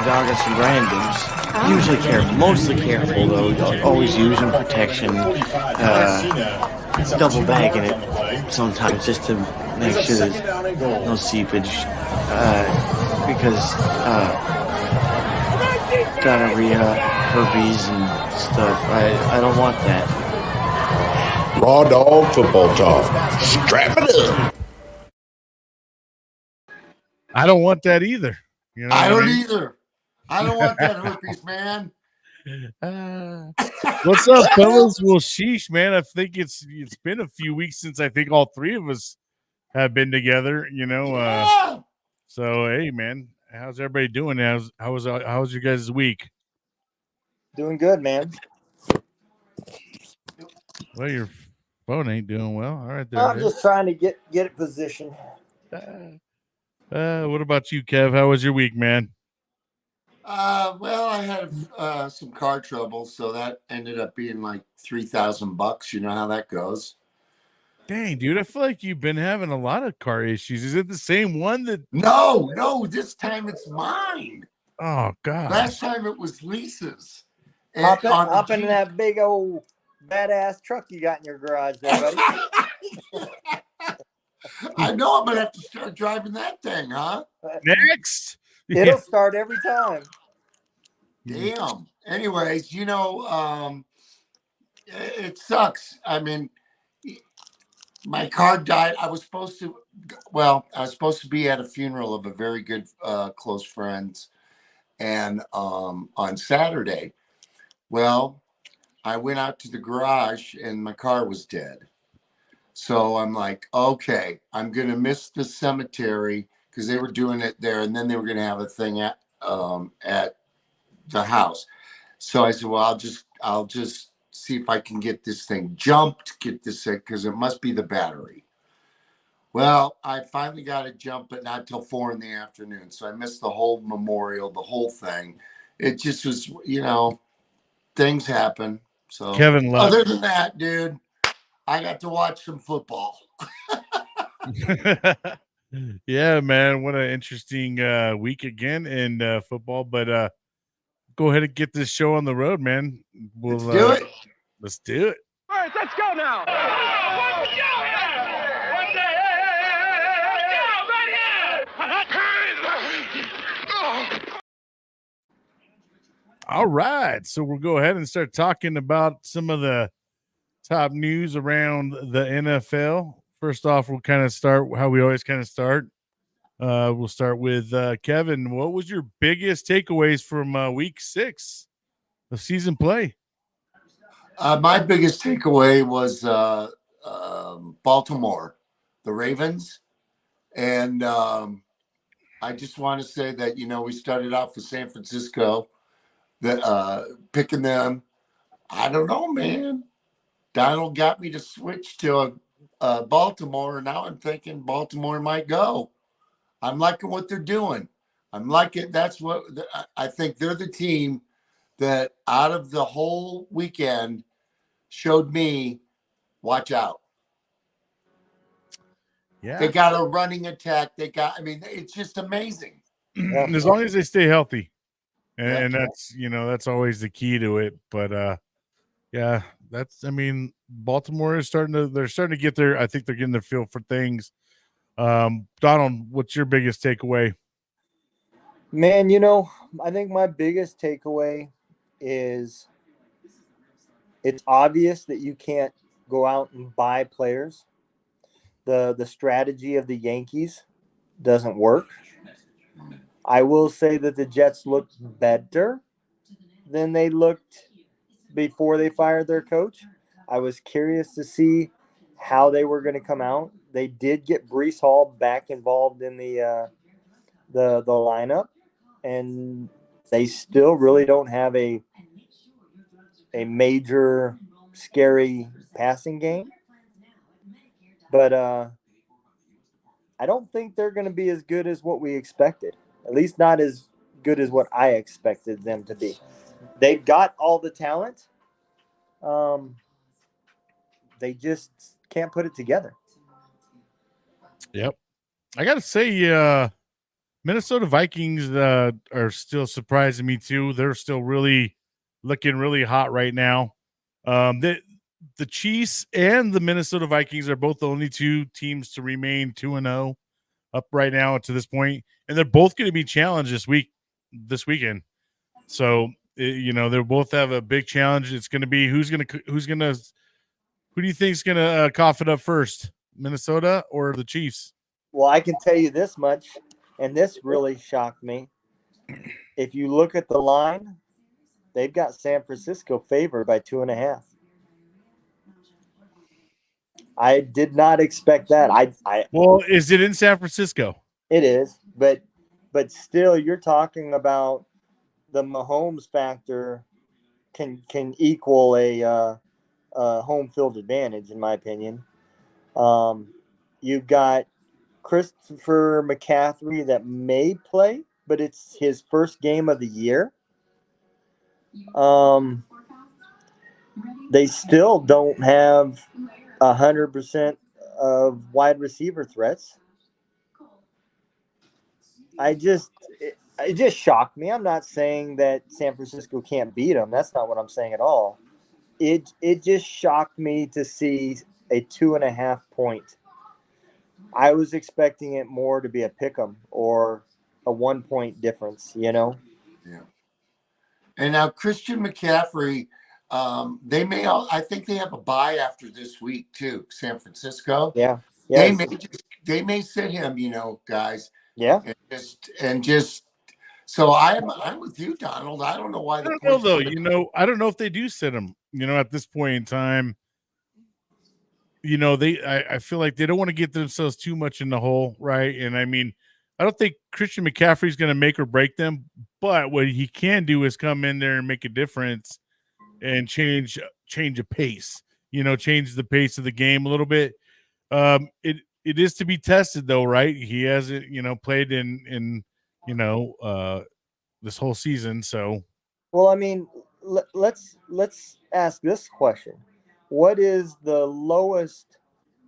Rawdawg and some randoms. Usually mostly careful though. Always using protection. Double bagging it sometimes just to make sure there's no seepage. Because gonorrhea, herpes, and stuff. I don't want that. Rawdawg football talk. Strap it up. I don't want that either. You know I don't either. I don't want that herpes, man. What's up, fellas? Well, sheesh, man. I think it's been a few weeks since I think all three of us have been together. You know, Yeah. so hey, man, how's everybody doing? How was your guys' week? Doing good, man. Well, your phone ain't doing well. All right, there. I'm just trying to get it positioned. What about you, Kev? How was your week, man? Well, I had some car trouble, so that ended up being like $3,000. You know how that goes. Dang, dude, I feel like you've been having a lot of car issues. Is it the same one that? No, this time it's mine. Oh God! Last time it was Lisa's. Hop in that big old badass truck you got in your garage there, buddy. I know I'm gonna have to start driving that thing, huh? Next, It'll start every time. Damn. Anyways, it sucks. I mean, my car died. I was supposed to be at a funeral of a very good close friend's, and on Saturday. Well, I went out to the garage and my car was dead. So I'm like, okay, I'm going to miss the cemetery because they were doing it there. And then they were going to have a thing at the house. So I said, well, I'll just see if I can get this thing jumped, because it must be the battery. Well, I finally got it jumped, but not till 4 p.m. So I missed the whole memorial, the whole thing. It just was, things happen. So Kevin Love. Other than that, dude, I got to watch some football. Yeah, man. What an interesting week again in football. But go ahead and get this show on the road, man. Let's do it. Let's do it. All right, let's go now. Let's go All right. So we'll go ahead and start talking about some of the top news around the NFL. First off, we'll kind of start how we always kind of start. We'll start with Kevin. What was your biggest takeaways from week 6 of season play? My biggest takeaway was Baltimore, the Ravens. And I just want to say that, we started off with San Francisco, picking them. I don't know, man. Donald got me to switch to Baltimore. Now I'm thinking Baltimore might go. I'm liking what they're doing. I'm liking. That's what I think. They're the team that out of the whole weekend showed me, watch out. Yeah. They got a running attack. It's just amazing. As long as they stay healthy. And that's always the key to it. But yeah, Baltimore is starting to get there. I think they're getting their feel for things. Donald, what's your biggest takeaway? Man, I think my biggest takeaway is it's obvious that you can't go out and buy players. The strategy of the Yankees doesn't work. I will say that the Jets looked better than they looked before they fired their coach. I was curious to see how they were going to come out. They did get Breece Hall back involved in the lineup, and they still really don't have a major scary passing game. But I don't think they're going to be as good as what we expected. At least not as good as what I expected them to be. They've got all the talent. They just can't put it together. Yep. I got to say, Minnesota Vikings are still surprising me too. They're still really looking really hot right now. The Chiefs and the Minnesota Vikings are both the only two teams to remain 2-0 up right now to this point, and they're both going to be challenged this weekend. So they both have a big challenge. It's going to be who do you think is going to cough it up first, Minnesota or the Chiefs? Well, I can tell you this much, and this really shocked me. If you look at the line, they've got San Francisco favored by 2.5. I did not expect that. Well, is it in San Francisco? It is, but still, you're talking about the Mahomes factor can equal a home field advantage, in my opinion. You've got Christopher McCaffrey that may play, but it's his first game of the year. They still don't have 100% of wide receiver threats. It just shocked me. I'm not saying that San Francisco can't beat them. That's not what I'm saying at all. It just shocked me to see a 2.5 point. I was expecting it more to be a pick 'em or a 1 point difference, Yeah. And now Christian McCaffrey, I think they have a bye after this week too, San Francisco. Yeah. They may sit him, guys. Yeah. And just so I'm with you, Donald. I don't know why I don't know though. I don't know if they do sit him. At this point in time, I feel like they don't want to get themselves too much in the hole, right? And I mean, I don't think Christian McCaffrey is going to make or break them, but what he can do is come in there and make a difference and change a pace. Change the pace of the game a little bit. It is to be tested though, right? He hasn't, played in this whole season. So, well, I mean, let's ask this question: what is the lowest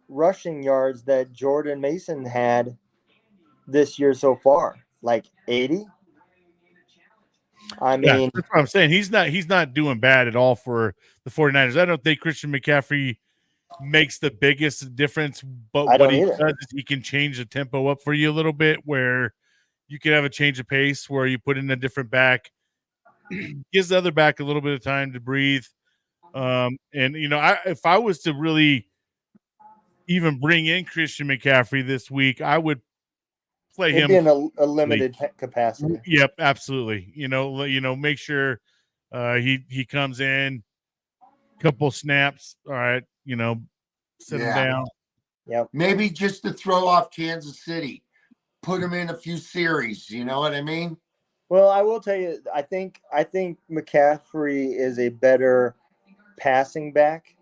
rushing yards that Jordan Mason had this year so far? Like 80? I mean, that's what I'm saying. He's not doing bad at all for the 49ers. I don't think Christian McCaffrey makes the biggest difference, but what he does is he can change the tempo up for you a little bit, where you can have a change of pace where you put in a different back, gives the other back a little bit of time to breathe. If I was to really even bring in Christian McCaffrey this week, I would play him in a limited capacity. Yep, absolutely. Make sure he comes in, couple snaps. All right, sit him down. Yep. Maybe just to throw off Kansas City, put him in a few series. You know what I mean? Well, I will tell you, I think McCaffrey is a better passing back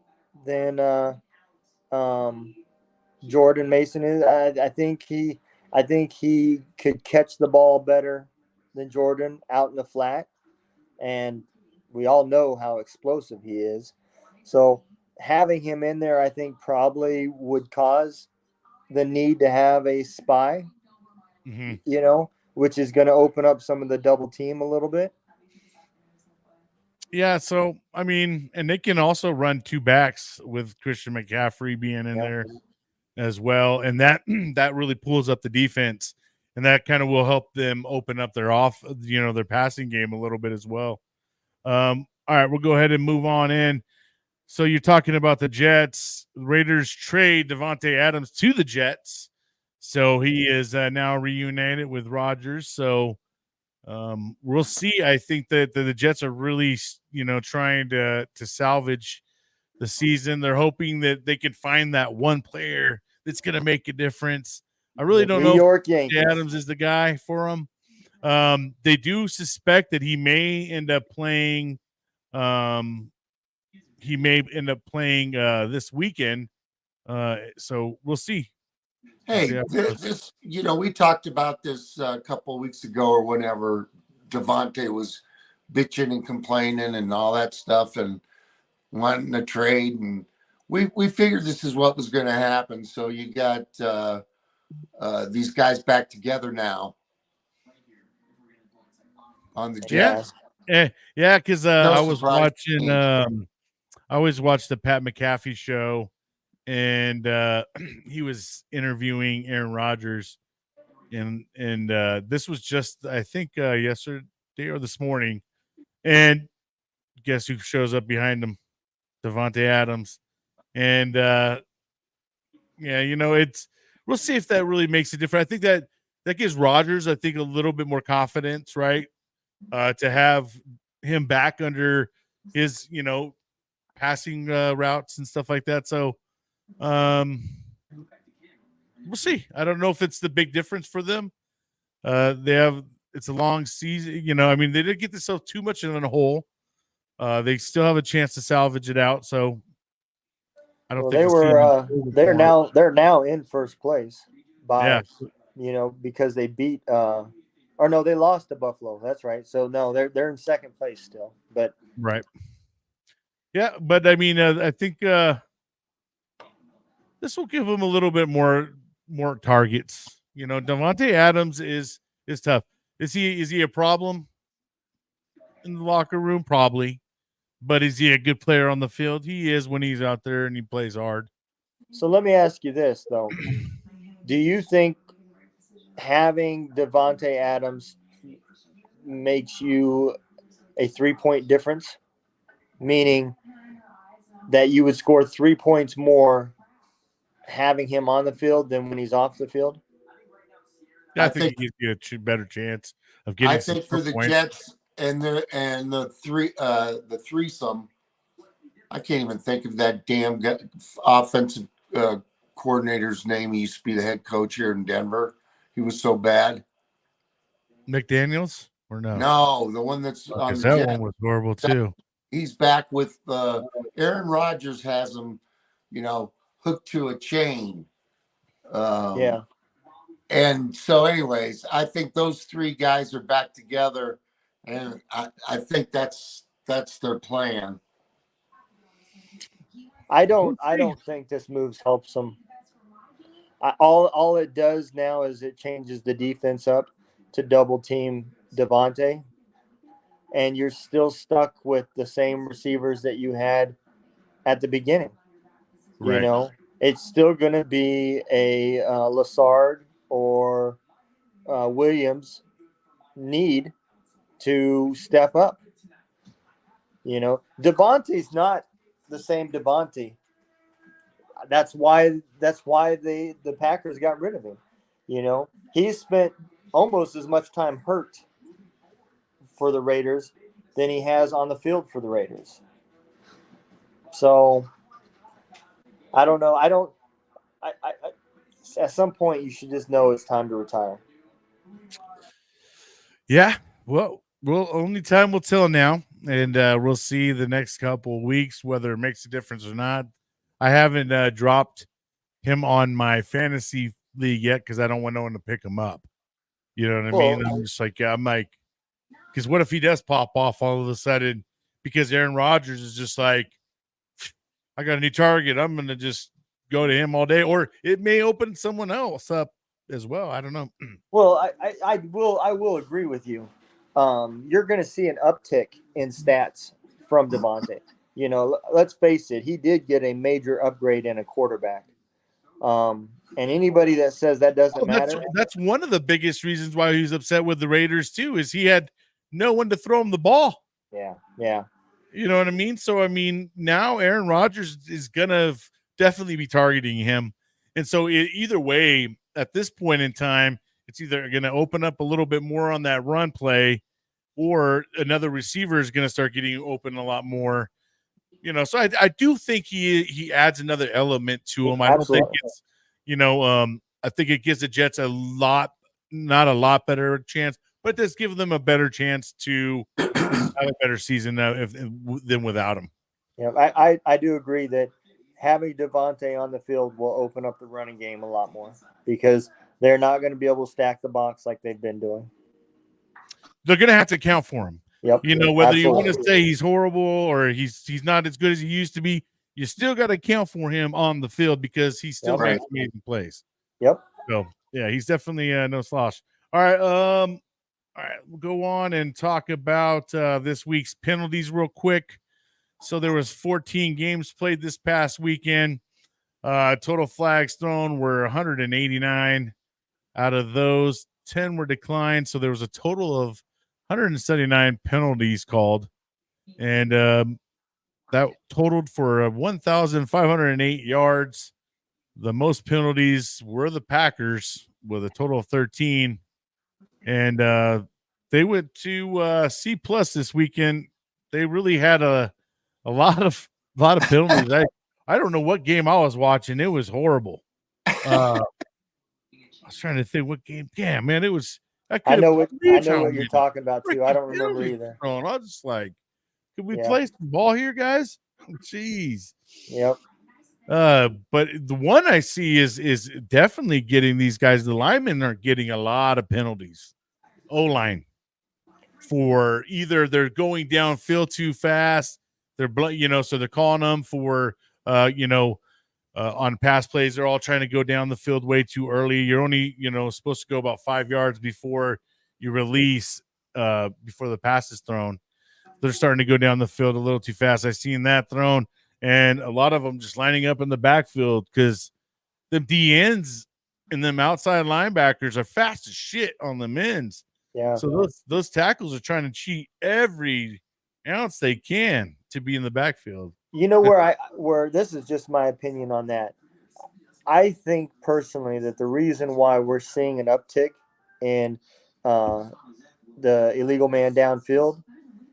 than Jordan Mason is. I think he could catch the ball better than Jordan out in the flat, and we all know how explosive he is. So having him in there, I think, probably would cause the need to have a spy, which is going to open up some of the double team a little bit. Yeah, so I mean, and they can also run two backs with Christian McCaffrey being in there as well, and that really pulls up the defense, and that kind of will help them open up their their passing game a little bit as well. All right, we'll go ahead and move on in. So you're talking about the Jets. Raiders trade Devontae Adams to the Jets, so he is now reunited with Rodgers. So we'll see. I think that the Jets are really, trying to salvage the season. They're hoping that they can find that one player that's going to make a difference. I really don't know if Adams is the guy for them. They do suspect that he may end up playing. This weekend. So we'll see. Hey, this we talked about this a couple of weeks ago or whenever Devontae was bitching and complaining and all that stuff and wanting a trade, and we figured this is what was going to happen. So you got these guys back together now, on the Yeah. Jets. Yeah, because No I was surprise watching. I always watch the Pat McAfee show, and he was interviewing Aaron Rodgers, and this was just I think yesterday or this morning, and guess who shows up behind him? Devontae Adams, and yeah, we'll see if that really makes a difference. I think that gives Rodgers, I think, a little bit more confidence, right? To have him back under his, passing routes and stuff like that. So, we'll see. I don't know if it's the big difference for them. It's a long season, I mean, they didn't get themselves too much in a hole. They still have a chance to salvage it out. So, I don't think they're now in first place by yeah. because they beat or no, they lost to Buffalo. That's right. So no, they're in second place still. But Right. Yeah, but I mean, I think this will give them a little bit more targets. Devontae Adams is tough. Is he a problem in the locker room? Probably. But is he a good player on the field? He is when he's out there and he plays hard. So let me ask you this though. Do you think having Devontae Adams makes you a 3-point difference? Meaning that you would score 3 points more having him on the field than when he's off the field? Yeah, I think he gives you a better chance of getting. I think for the points. Jets and the threesome, I can't even think of that damn offensive coordinator's name. He used to be the head coach here in Denver. He was so bad. McDaniels or no? No, the one that's on the that Jets. one was horrible too. He's back with Aaron Rodgers has him, hooked to a chain. Yeah. And so, anyways, I think those three guys are back together, and I think that's their plan. I don't think this move helps them. All it does now is it changes the defense up to double team Devontae, and you're still stuck with the same receivers that you had at the beginning. Right. It's still going to be a Lassard or Williams need to step up. Devontae's not the same Devontae. That's why the Packers got rid of him. He spent almost as much time hurt for the Raiders than he has on the field for the Raiders. So I don't know. I at some point you should just know it's time to retire. Yeah. Well, only time will tell now, and we'll see the next couple of weeks whether it makes a difference or not. I haven't dropped him on my fantasy league yet because I don't want no one to pick him up. You know what I mean? I'm just like, because what if he does pop off all of a sudden? Because Aaron Rodgers is just like, I got a new target. I'm going to just go to him all day, or it may open someone else up as well. I don't know. Well, I will agree with you. You're going to see an uptick in stats from Devontae. Let's face it, he did get a major upgrade in a quarterback. And anybody that says that doesn't matter. That's one of the biggest reasons why he was upset with the Raiders too, is he had no one to throw him the ball. Yeah. You know what I mean? So, I mean, now Aaron Rodgers is going to definitely be targeting him. And so either way, at this point in time, it's either going to open up a little bit more on that run play, or another receiver is going to start getting open a lot more. So I do think he adds another element to him. I don't think it's, I think it gives the Jets not a lot better chance, but it does give them a better chance to have a better season than without him. Yeah, I do agree that having Devontae on the field will open up the running game a lot more because they're not going to be able to stack the box like they've been doing. They're going to have to account for him. Yep. Whether you want to say he's horrible or he's not as good as he used to be, you still got to account for him on the field because he still makes amazing plays. Yep. So yeah, he's definitely no slouch. All right. All right, we'll go on and talk about this week's penalties real quick. So there was 14 games played this past weekend. Total flags thrown were 189. Out of those, 10 were declined. So there was a total of 179 penalties called. And that totaled for 1,508 yards. The most penalties were the Packers with a total of 13. And they went to C plus this weekend. They really had a lot of penalties. I don't know what game I was watching. It was horrible. I was trying to think what game. Yeah, man, it was. I know what you're talking about too. I don't remember either. I was just like, could we Yeah. play some ball here, guys? Jeez. Yep. But the one I see is definitely getting these guys. The linemen are getting a lot of penalties. O-line for either they're going downfield too fast. They're so they're calling them for on pass plays. They're all trying to go down the field way too early. You're only supposed to go about 5 yards before you release before the pass is thrown. They're starting to go down the field a little too fast. I've seen that thrown, and a lot of them just lining up in the backfield because the DNs and them outside linebackers are fast as shit on the ends. Yeah. So those tackles are trying to cheat every ounce they can to be in the backfield. You know where this is just my opinion on that. I think personally that the reason why we're seeing an uptick in the illegal man downfield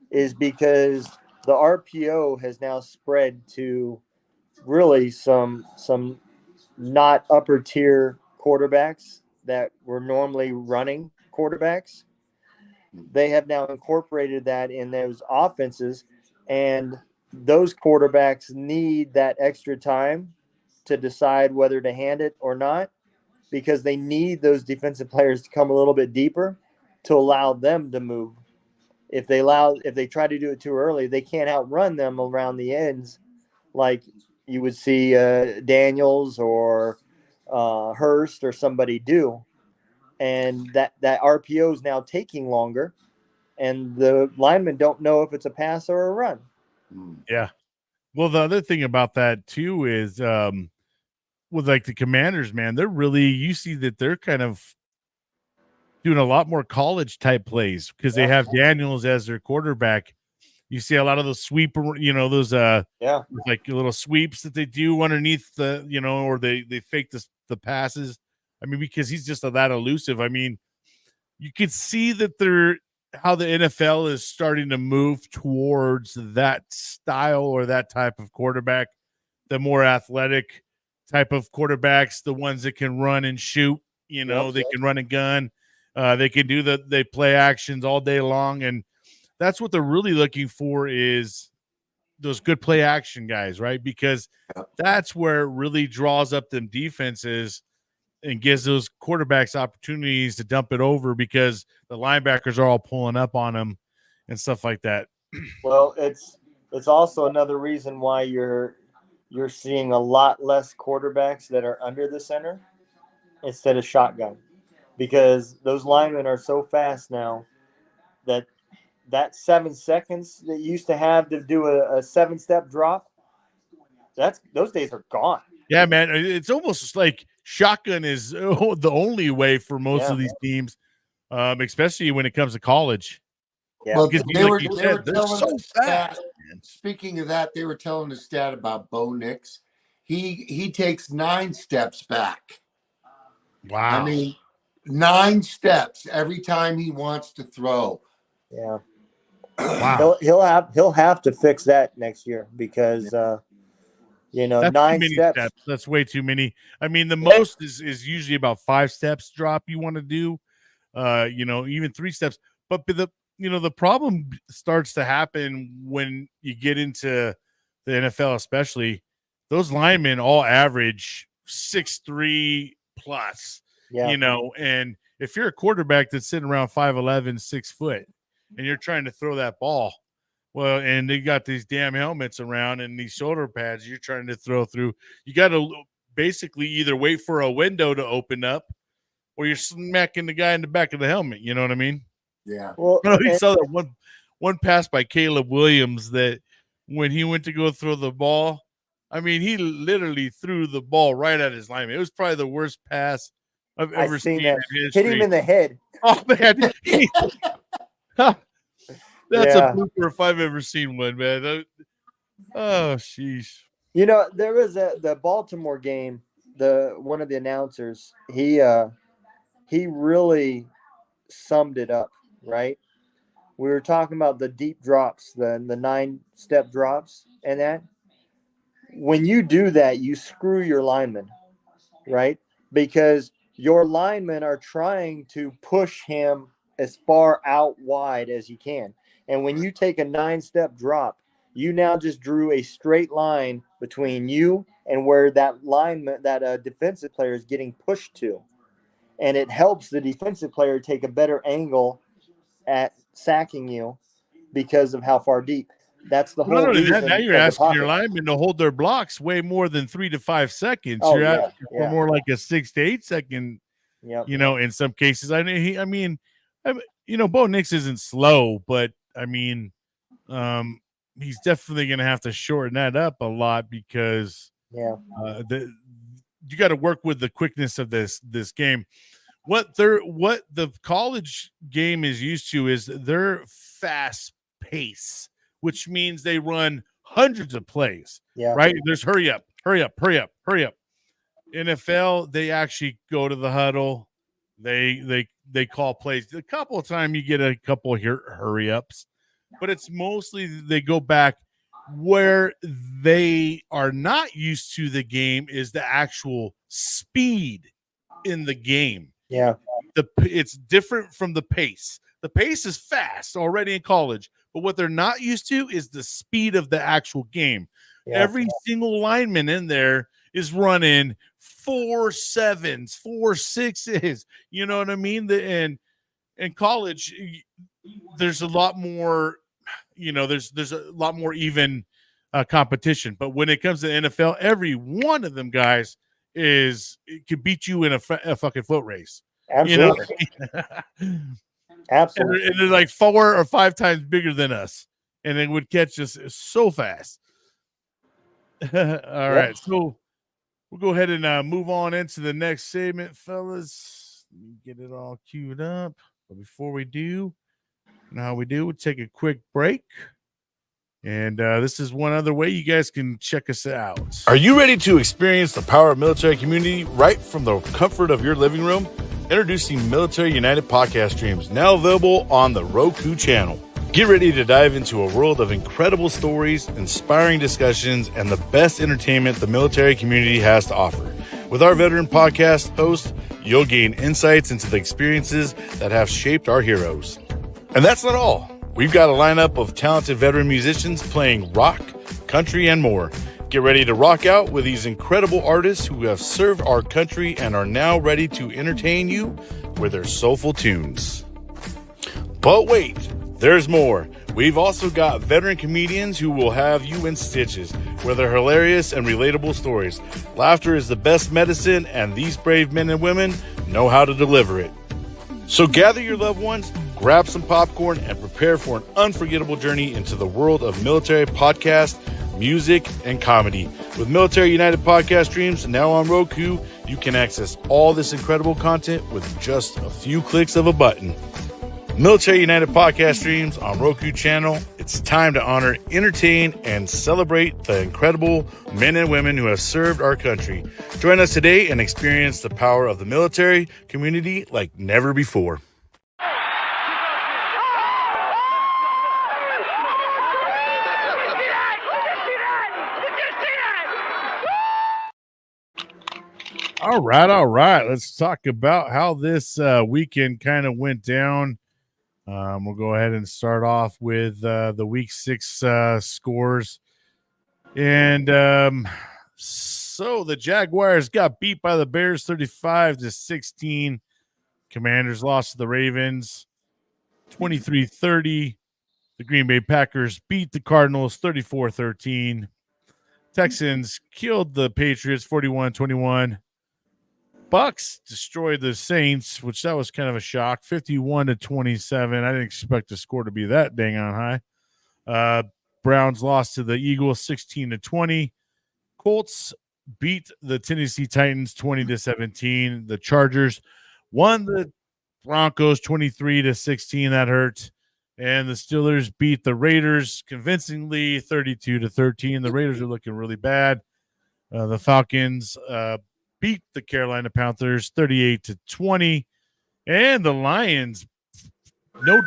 is because the RPO has now spread to really some not upper tier quarterbacks that were normally running quarterbacks. They have now incorporated that in those offenses, and those quarterbacks need that extra time to decide whether to hand it or not, because they need those defensive players to come a little bit deeper to allow them to move. If they try to do it too early, they can't outrun them around the ends like you would see Daniels or Hurst or somebody do. And that RPO is now taking longer, and the linemen don't know if it's a pass or a run. Yeah. Well, the other thing about that too is with like the Commanders, man, you see that they're kind of doing a lot more college type plays because they have Daniels as their quarterback. You see a lot of those sweep, those like little sweeps that they do underneath the, or they fake the passes. I mean, because he's just that elusive. I mean, you could see that how the NFL is starting to move towards that style or that type of quarterback, the more athletic type of quarterbacks, the ones that can run and shoot, they can run a gun. They can do they play actions all day long. And that's what they're really looking for is those good play action guys, right? Because that's where it really draws up them defenses and gives those quarterbacks opportunities to dump it over because the linebackers are all pulling up on them and stuff like that. Well, it's also another reason why you're seeing a lot less quarterbacks that are under the center instead of shotgun, because those linemen are so fast now that 7 seconds that you used to have to do a 7-step drop, those days are gone. Yeah, man. It's almost like shotgun is the only way for most of these teams, especially when it comes to college. Yeah. Well, Because they were they're telling so us fast. speaking of that, they were telling a stat about Bo Nix. He takes 9 steps back. Wow. I mean, 9 steps every time he wants to throw. Yeah. Wow. He'll have to fix that next year because That's 9 too many steps. That's way too many. I mean, the most is usually about 5 steps drop you want to do. Even 3 steps. But the problem starts to happen when you get into the NFL, especially. Those linemen all average 6'3" plus. Yeah. And if you're a quarterback that's sitting around 5'11", 6 foot, and you're trying to throw that ball, well, and they got these damn helmets around and these shoulder pads you're trying to throw through, you got to basically either wait for a window to open up or you're smacking the guy in the back of the helmet. You know what I mean? Yeah. Well, I don't know if you and- saw that one pass by Caleb Williams that when he went to go throw the ball, I mean, he literally threw the ball right at his lineman. It was probably the worst pass I've ever seen that. in Hit history. him in the head. Oh man, that's a Yeah. blooper if I've ever seen one, man. Oh, sheesh. You know, there was the Baltimore game. One of the announcers, he really summed it up, right? We were talking about the deep drops, the 9-step drops, and that when you do that, you screw your linemen, right? Because your linemen are trying to push him as far out wide as you can. And when you take a 9-step drop, you now just drew a straight line between you and where that lineman, that defensive player is getting pushed to. And it helps the defensive player take a better angle at sacking you because of how far deep. That's the Not whole only reason. that, now you're of the asking your pocket. linemen to hold their blocks way more than 3 to 5 seconds. Oh, You're yeah, asking for yeah. more like a 6 to 8 second. Yep. You know, in some cases, you know, Bo Nix isn't slow, but I mean, he's definitely going to have to shorten that up a lot because Yeah. You got to work with the quickness of this game. What the college game is used to is their fast pace, which means they run hundreds of plays. Yeah. Right? There's hurry up. NFL, they actually go to the huddle. They call plays. A couple of times you get a couple of hurry ups, but it's mostly they go back where they are not used to the game is the actual speed in the game. Yeah. It's different from the pace. The pace is fast already in college, but what they're not used to is the speed of the actual game. Yeah. Every single lineman in there is running 4 7s, 4 6s. You know what I mean? And in college, there's a lot more. You know, there's a lot more even competition. But when it comes to the NFL, every one of them guys could beat you in a fucking foot race. Absolutely. You know? Absolutely. And they're like 4 or 5 times bigger than us, and they would catch us so fast. All right, so we'll go ahead and move on into the next segment, fellas. Let me get it all queued up. But before we do, you know how we do, we'll take a quick break. And this is one other way you guys can check us out. Are you ready to experience the power of military community right from the comfort of your living room? Introducing Military United podcast streams, now available on the Roku channel. Get ready to dive into a world of incredible stories, inspiring discussions, and the best entertainment the military community has to offer. With our veteran podcast host, you'll gain insights into the experiences that have shaped our heroes. And that's not all. We've got a lineup of talented veteran musicians playing rock, country, and more. Get ready to rock out with these incredible artists who have served our country and are now ready to entertain you with their soulful tunes. But wait, there's more. We've also got veteran comedians who will have you in stitches with their hilarious and relatable stories. Laughter is the best medicine, and these brave men and women know how to deliver it. So gather your loved ones, grab some popcorn, and prepare for an unforgettable journey into the world of military podcast, music, and comedy. With Military United podcast streams now on Roku, you can access all this incredible content with just a few clicks of a button. Military United podcast streams on Roku channel. It's time to honor, entertain, and celebrate the incredible men and women who have served our country. Join us today and experience the power of the military community like never before. All right. Let's talk about how this weekend kind of went down. We'll go ahead and start off with the week 6 scores. And so the Jaguars got beat by the Bears 35-16. Commanders lost to the Ravens 23-30. The Green Bay Packers beat the Cardinals 34-13. Texans killed the Patriots 41-21. Bucks destroyed the Saints, which that was kind of a shock, 51-27. I didn't expect the score to be that dang on high. Browns lost to the Eagles 16-20. Colts beat the Tennessee Titans 20-17. The Chargers won the Broncos 23-16. That hurt. And the Steelers beat the Raiders convincingly 32-13. The Raiders are looking really bad. The Falcons beat the Carolina Panthers 38-20. And the Lions, no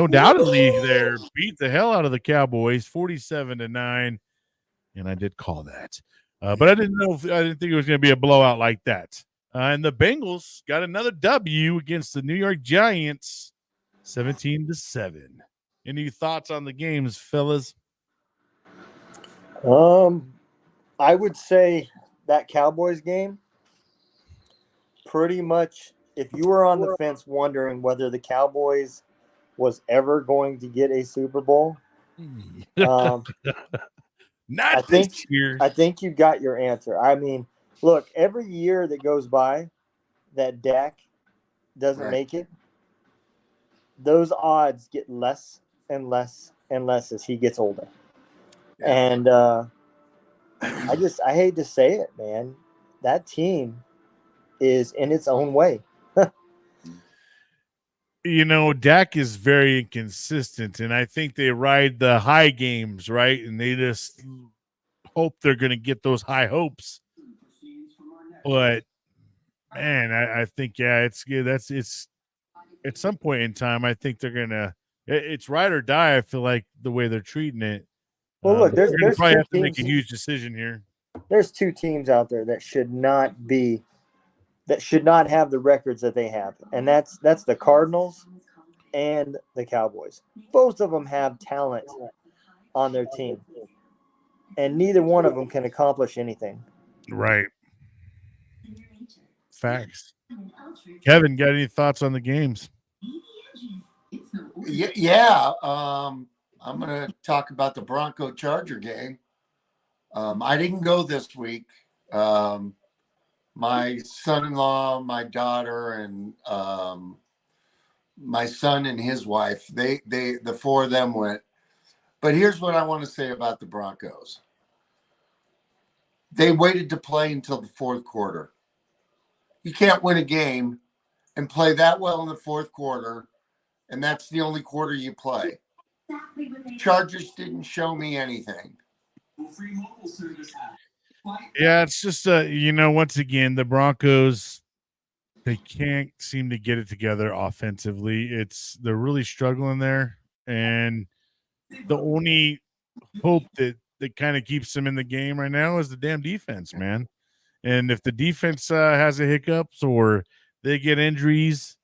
doubtedly there, beat the hell out of the Cowboys 47-9. And I did call that. But I didn't think it was going to be a blowout like that. And the Bengals got another W against the New York Giants 17-7. Any thoughts on the games, fellas? I would say that Cowboys game, pretty much, if you were on the fence wondering whether the Cowboys was ever going to get a Super Bowl, I think you got your answer. I mean, look, every year that goes by that Dak doesn't make it, those odds get less and less and less as he gets older. And I hate to say it, man. That team is in its own way. Dak is very inconsistent, and I think they ride the high games, right? And they just hope they're going to get those high hopes. But man, I think it's at some point in time. I think they're gonna. It's ride or die. I feel like the way they're treating it. Well, look, there's probably have to make a huge decision here. There's two teams out there that should not have the records that they have, and that's the Cardinals and the Cowboys. Both of them have talent on their team, and neither one of them can accomplish anything. Right. Facts. Kevin, got any thoughts on the games? Yeah. I'm going to talk about the Bronco Charger game. I didn't go this week. My son-in-law, my daughter, and my son and his wife, the four of them went. But here's what I want to say about the Broncos. They waited to play until the fourth quarter. You can't win a game and play that well in the fourth quarter, and that's the only quarter you play. Chargers didn't show me anything. Yeah, it's just once again, the Broncos, they can't seem to get it together offensively. They're really struggling there, and the only hope that kind of keeps them in the game right now is the damn defense, man. And if the defense has a hiccups or they get injuries,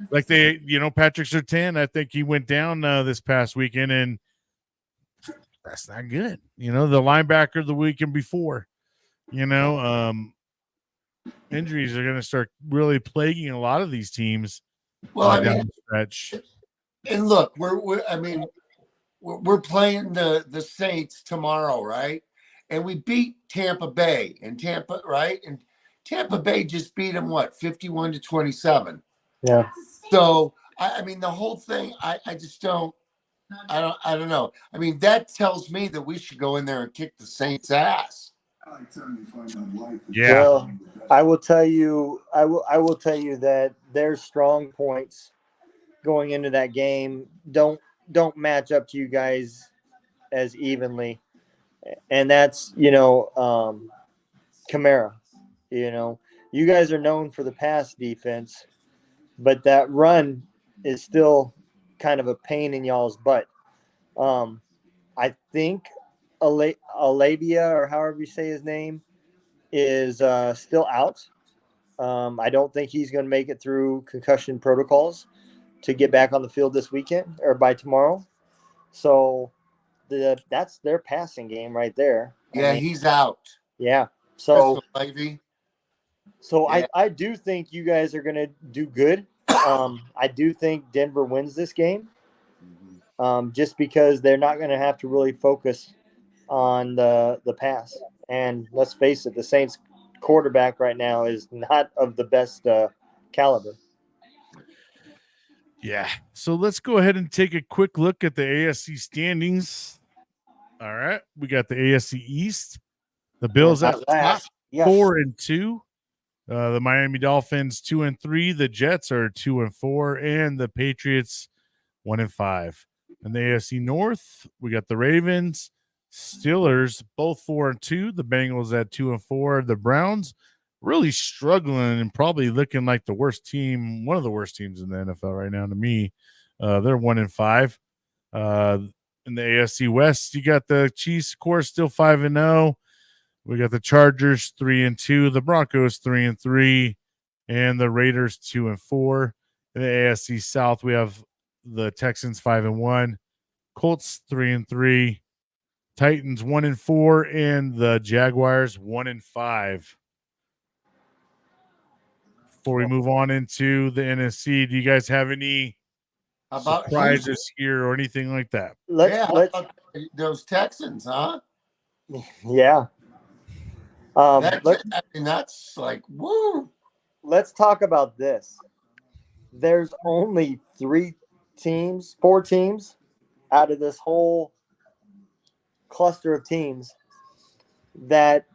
like Patrick Surtain, I think he went down this past weekend, and that's not good. The linebacker the weekend before, injuries are going to start really plaguing a lot of these teams. Well, down the stretch. And look, we're playing the Saints tomorrow, right? And we beat Tampa Bay, and Tampa Bay just beat them 51-27. Yeah. So I mean, the whole thing, I just don't know. I mean, that tells me that we should go in there and kick the Saints' ass. Yeah. Well, I will tell you that their strong points going into that game don't match up to you guys as evenly. And that's, Kamara. You guys are known for the pass defense, but that run is still kind of a pain in y'all's butt. I think Alavia, or however you say his name, is still out. I don't think he's going to make it through concussion protocols to get back on the field this weekend or by tomorrow. So that's their passing game right there. Yeah, he's out. Yeah. So yeah. I do think you guys are going to do good. I do think Denver wins this game, just because they're not going to have to really focus on the pass. And let's face it, the Saints quarterback right now is not of the best caliber. Yeah. So let's go ahead and take a quick look at the AFC standings. All right. We got the AFC East. The Bills at the top, Yes. 4-2. The Miami Dolphins 2-3. The Jets are 2-4, and the Patriots 1-5. In the AFC North, we got the Ravens, Steelers, both 4-2. The Bengals at 2-4. The Browns really struggling and probably looking like the worst team, one of the worst teams in the NFL right now to me. They're 1-5. In the AFC West, you got the Chiefs, of course, still 5-0. We got the Chargers 3-2, the Broncos 3-3, and the Raiders 2-4. In the AFC South, we have the Texans 5-1, Colts 3-3, Titans 1-4, and the Jaguars 1-5. Before we move on into the NFC, do you guys have any surprises here or anything like that? Let's those Texans, huh? Yeah. That's like, woo. Let's talk about this. There's only 4 teams out of this whole cluster of teams that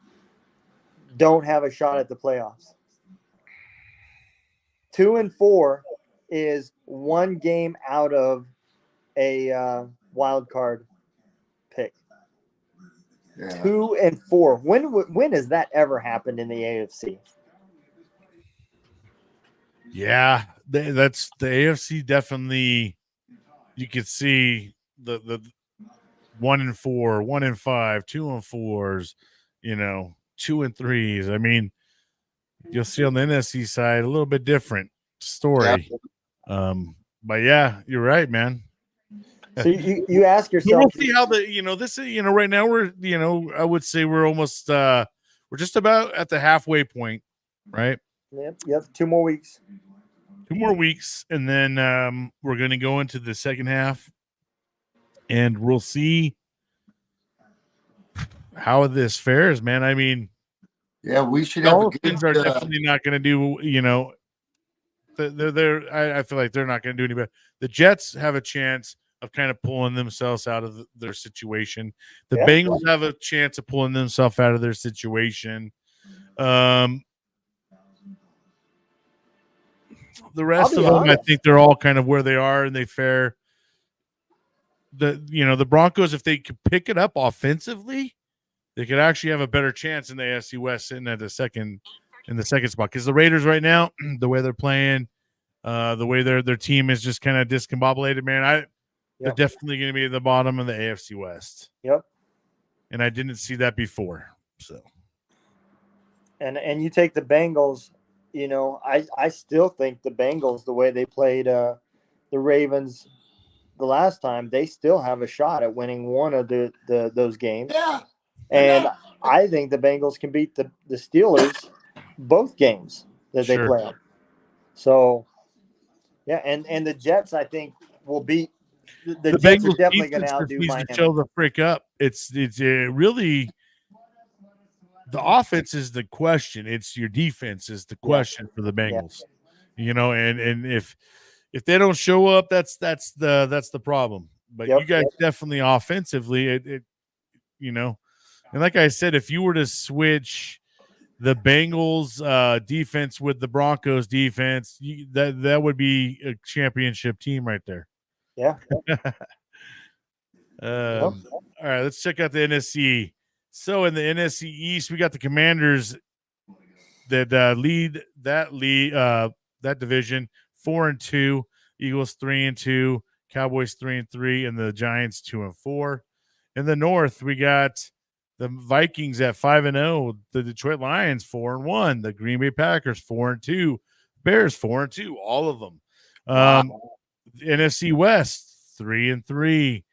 don't have a shot at the playoffs. 2-4 is 1 game out of a wild card pick. Yeah. 2-4. When has that ever happened in the AFC? Yeah, that's the AFC. Definitely, you could see the 1-4, 1-5, 2-4s, 2-3s. I mean, you'll see on the NFC side a little bit different story. Yeah. But yeah, you're right, man. So you ask yourself, we'll see how this is, right now we're, I would say we're almost, we're just about at the halfway point, right? Yep. 2 more weeks. 2 more weeks. And then we're going to go into the second half and we'll see how this fares, man. I mean, yeah, we should have Dolphins are definitely not going to do, I feel like they're not going to do any better. The Jets have a chance of kind of pulling themselves out of their situation. The Bengals have a chance of pulling themselves out of their situation. The rest of them, I think they're all kind of where they are and they fare. The Broncos, if they could pick it up offensively, they could actually have a better chance in the AFC West sitting at the second spot. Because the Raiders right now, the way they're playing, the way their team is just kind of discombobulated, man. They're definitely going to be at the bottom of the AFC West. Yep. And I didn't see that before. So. And you take the Bengals, I still think the Bengals, the way they played the Ravens the last time, they still have a shot at winning one of those games. Yeah. And I think the Bengals can beat the Steelers both games that they play on. So, yeah, and the Jets, I think, will beat the Jets. Are definitely going to outdo Miami. To show the freak up. It's really the offense is the question. It's your defense is the question for the Bengals. Yeah. And if they don't show up, that's the problem. But you guys definitely offensively, and like I said, if you were to switch the Bengals defense with the Broncos defense, that would be a championship team right there. Yeah. All right, let's check out the NFC. So in the NFC East, we got the Commanders that lead that division 4-2, Eagles 3-2, Cowboys 3-3, and the Giants 2-4. In the North, we got the Vikings at 5-0, the Detroit Lions 4-1, the Green Bay Packers 4-2, Bears 4-2, all of them. The NFC West 3-3.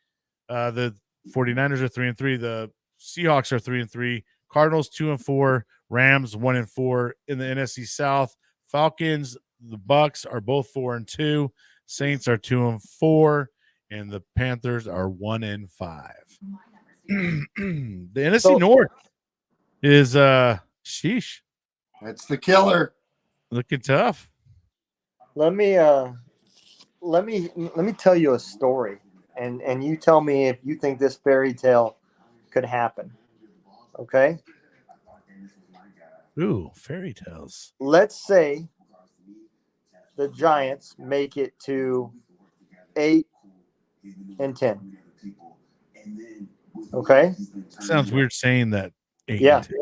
The 49ers are 3-3. The Seahawks are 3-3. Cardinals 2-4. Rams 1-4. In the NFC South, Falcons, the Bucks are both 4-2. Saints are 2-4, and the Panthers are 1-5. The NFC North is sheesh. That's the killer. Looking tough. Let me tell you a story, and you tell me if you think this fairy tale could happen. Okay? Ooh, fairy tales. Let's say the Giants make it to 8-10. Okay? Sounds weird saying that. 8 Yeah. and 10.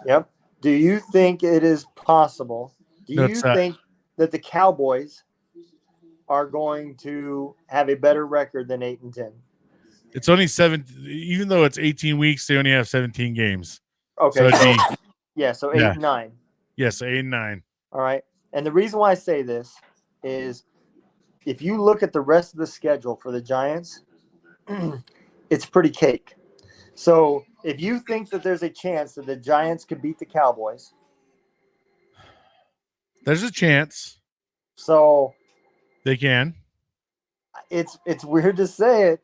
Yep. Do you think it is possible? Do No, you it's think that the Cowboys are going to have a better record than 8-10? It's only 7. Even though it's 18 weeks, they only have 17 games. Okay. So it'd be, so Yeah. 8-9. yes, 8 and 9. All right. And the reason why I say this is if you look at the rest of the schedule for the Giants, it's pretty cake. So if you think that there's a chance that the Giants could beat the Cowboys, There's a chance so they can. it's weird to say it,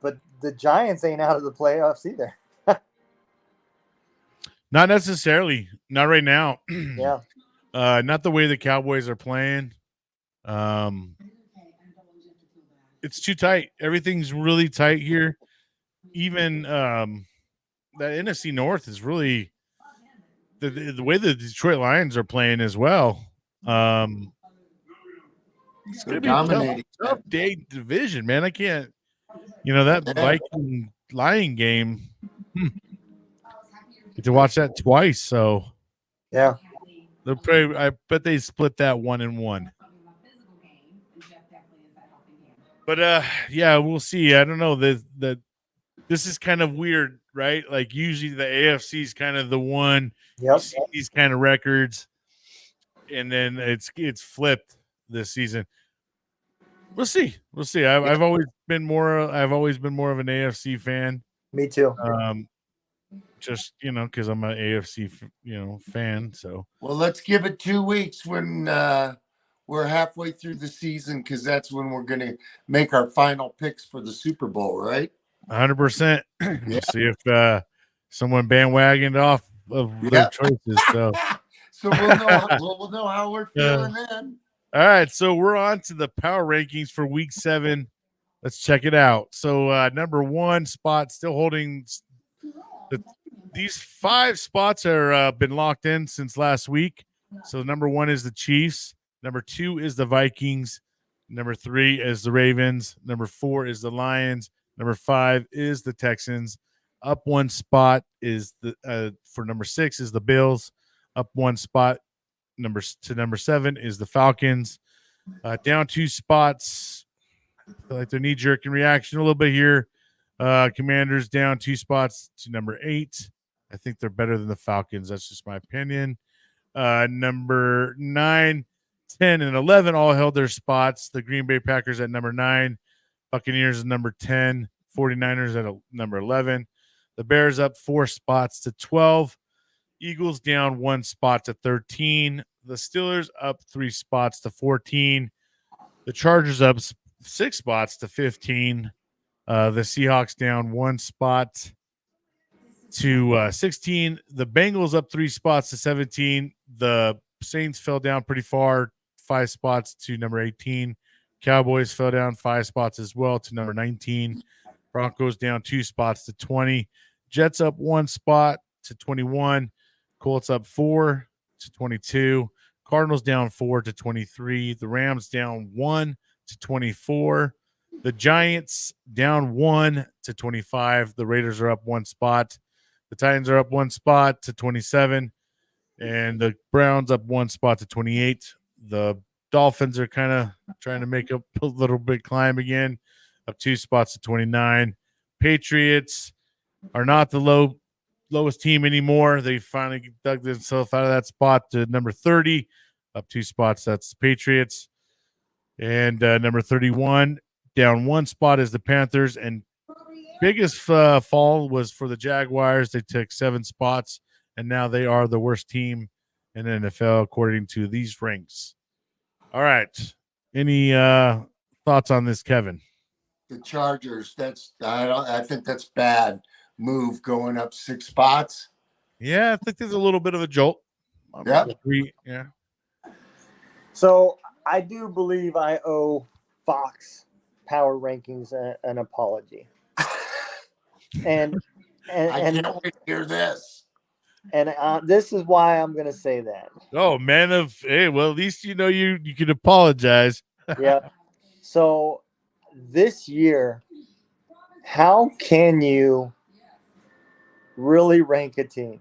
but the Giants ain't out of the playoffs either. Not necessarily. Not right now. Yeah. Not the way the Cowboys are playing. It's too tight. Everything's really tight here. Even the NFC North is really the way the Detroit Lions are playing as well. It's They're gonna be a dominating. tough day division, man. I can't. That Viking Lion game. Get to watch that twice, so Yeah. they'll probably. I bet they split that 1-1. But yeah, we'll see. I don't know that this is kind of weird, right? Like usually the AFC is kind of the one. Yep. These kind of records, and then it's flipped this season. We'll see. We'll see. I've always been more of an AFC fan. Me too. Just because I'm an AFC fan. So Well, let's give it 2 weeks when we're halfway through the season, because that's when we're going to make our final picks for the Super Bowl, right? 100%. We'll see if someone bandwagoned off of their choices. So So we'll know how we're feeling then. All right, so we're on to the power rankings for week 7. Let's check it out. So number 1 spot still holding these 5 spots are been locked in since last week. So number 1 is the Chiefs. Number 2 is the Vikings. Number 3 is the Ravens. Number 4 is the Lions. Number 5 is the Texans. Up 1 spot is for number 6 is the Bills. Up 1 spot number 7 is the Falcons. Down 2 spots. I feel like they're knee-jerking reaction a little bit here. Commanders down 2 spots to number 8. I think they're better than the Falcons. That's just my opinion. Number 9, 10, and 11 all held their spots. The Green Bay Packers at number 9. Buccaneers at number 10. 49ers at number 11. The Bears up 4 spots to 12. Eagles down 1 spot to 13. The Steelers up 3 spots to 14. The Chargers up 6 spots to 15. The Seahawks down 1 spot to 16. The Bengals up 3 spots to 17. The Saints fell down pretty far, 5 spots to number 18. Cowboys fell down 5 spots as well to number 19. Broncos down 2 spots to 20. Jets up 1 spot to 21. Colts up 4 to 22. Cardinals down 4 to 23. The Rams down 1 to 24. The Giants down 1 to 25. The Raiders are up 1 spot. The Titans are up 1 spot to 27. And the Browns up 1 spot to 28. The Dolphins are kind of trying to make up a little bit climb again, up 2 spots to 29. Patriots are not the lowest team anymore. They finally dug themselves out of that spot to number 30, up 2 spots. That's the Patriots. And number 31, down 1 spot is the Panthers. And biggest fall was for the Jaguars. They took 7 spots, and now they are the worst team in the NFL according to these ranks. All right. Any thoughts on this, Kevin? The Chargers, I think that's bad move, going up 6 spots. Yeah, I think there's a little bit of a jolt. Yeah. Yeah. So I do believe I owe Fox Power Rankings an apology. And I and can't wait to hear this. and this is why I'm going to say that. Oh, man of hey, well, at least you know you can apologize. Yep. So this year, how can you really rank a team?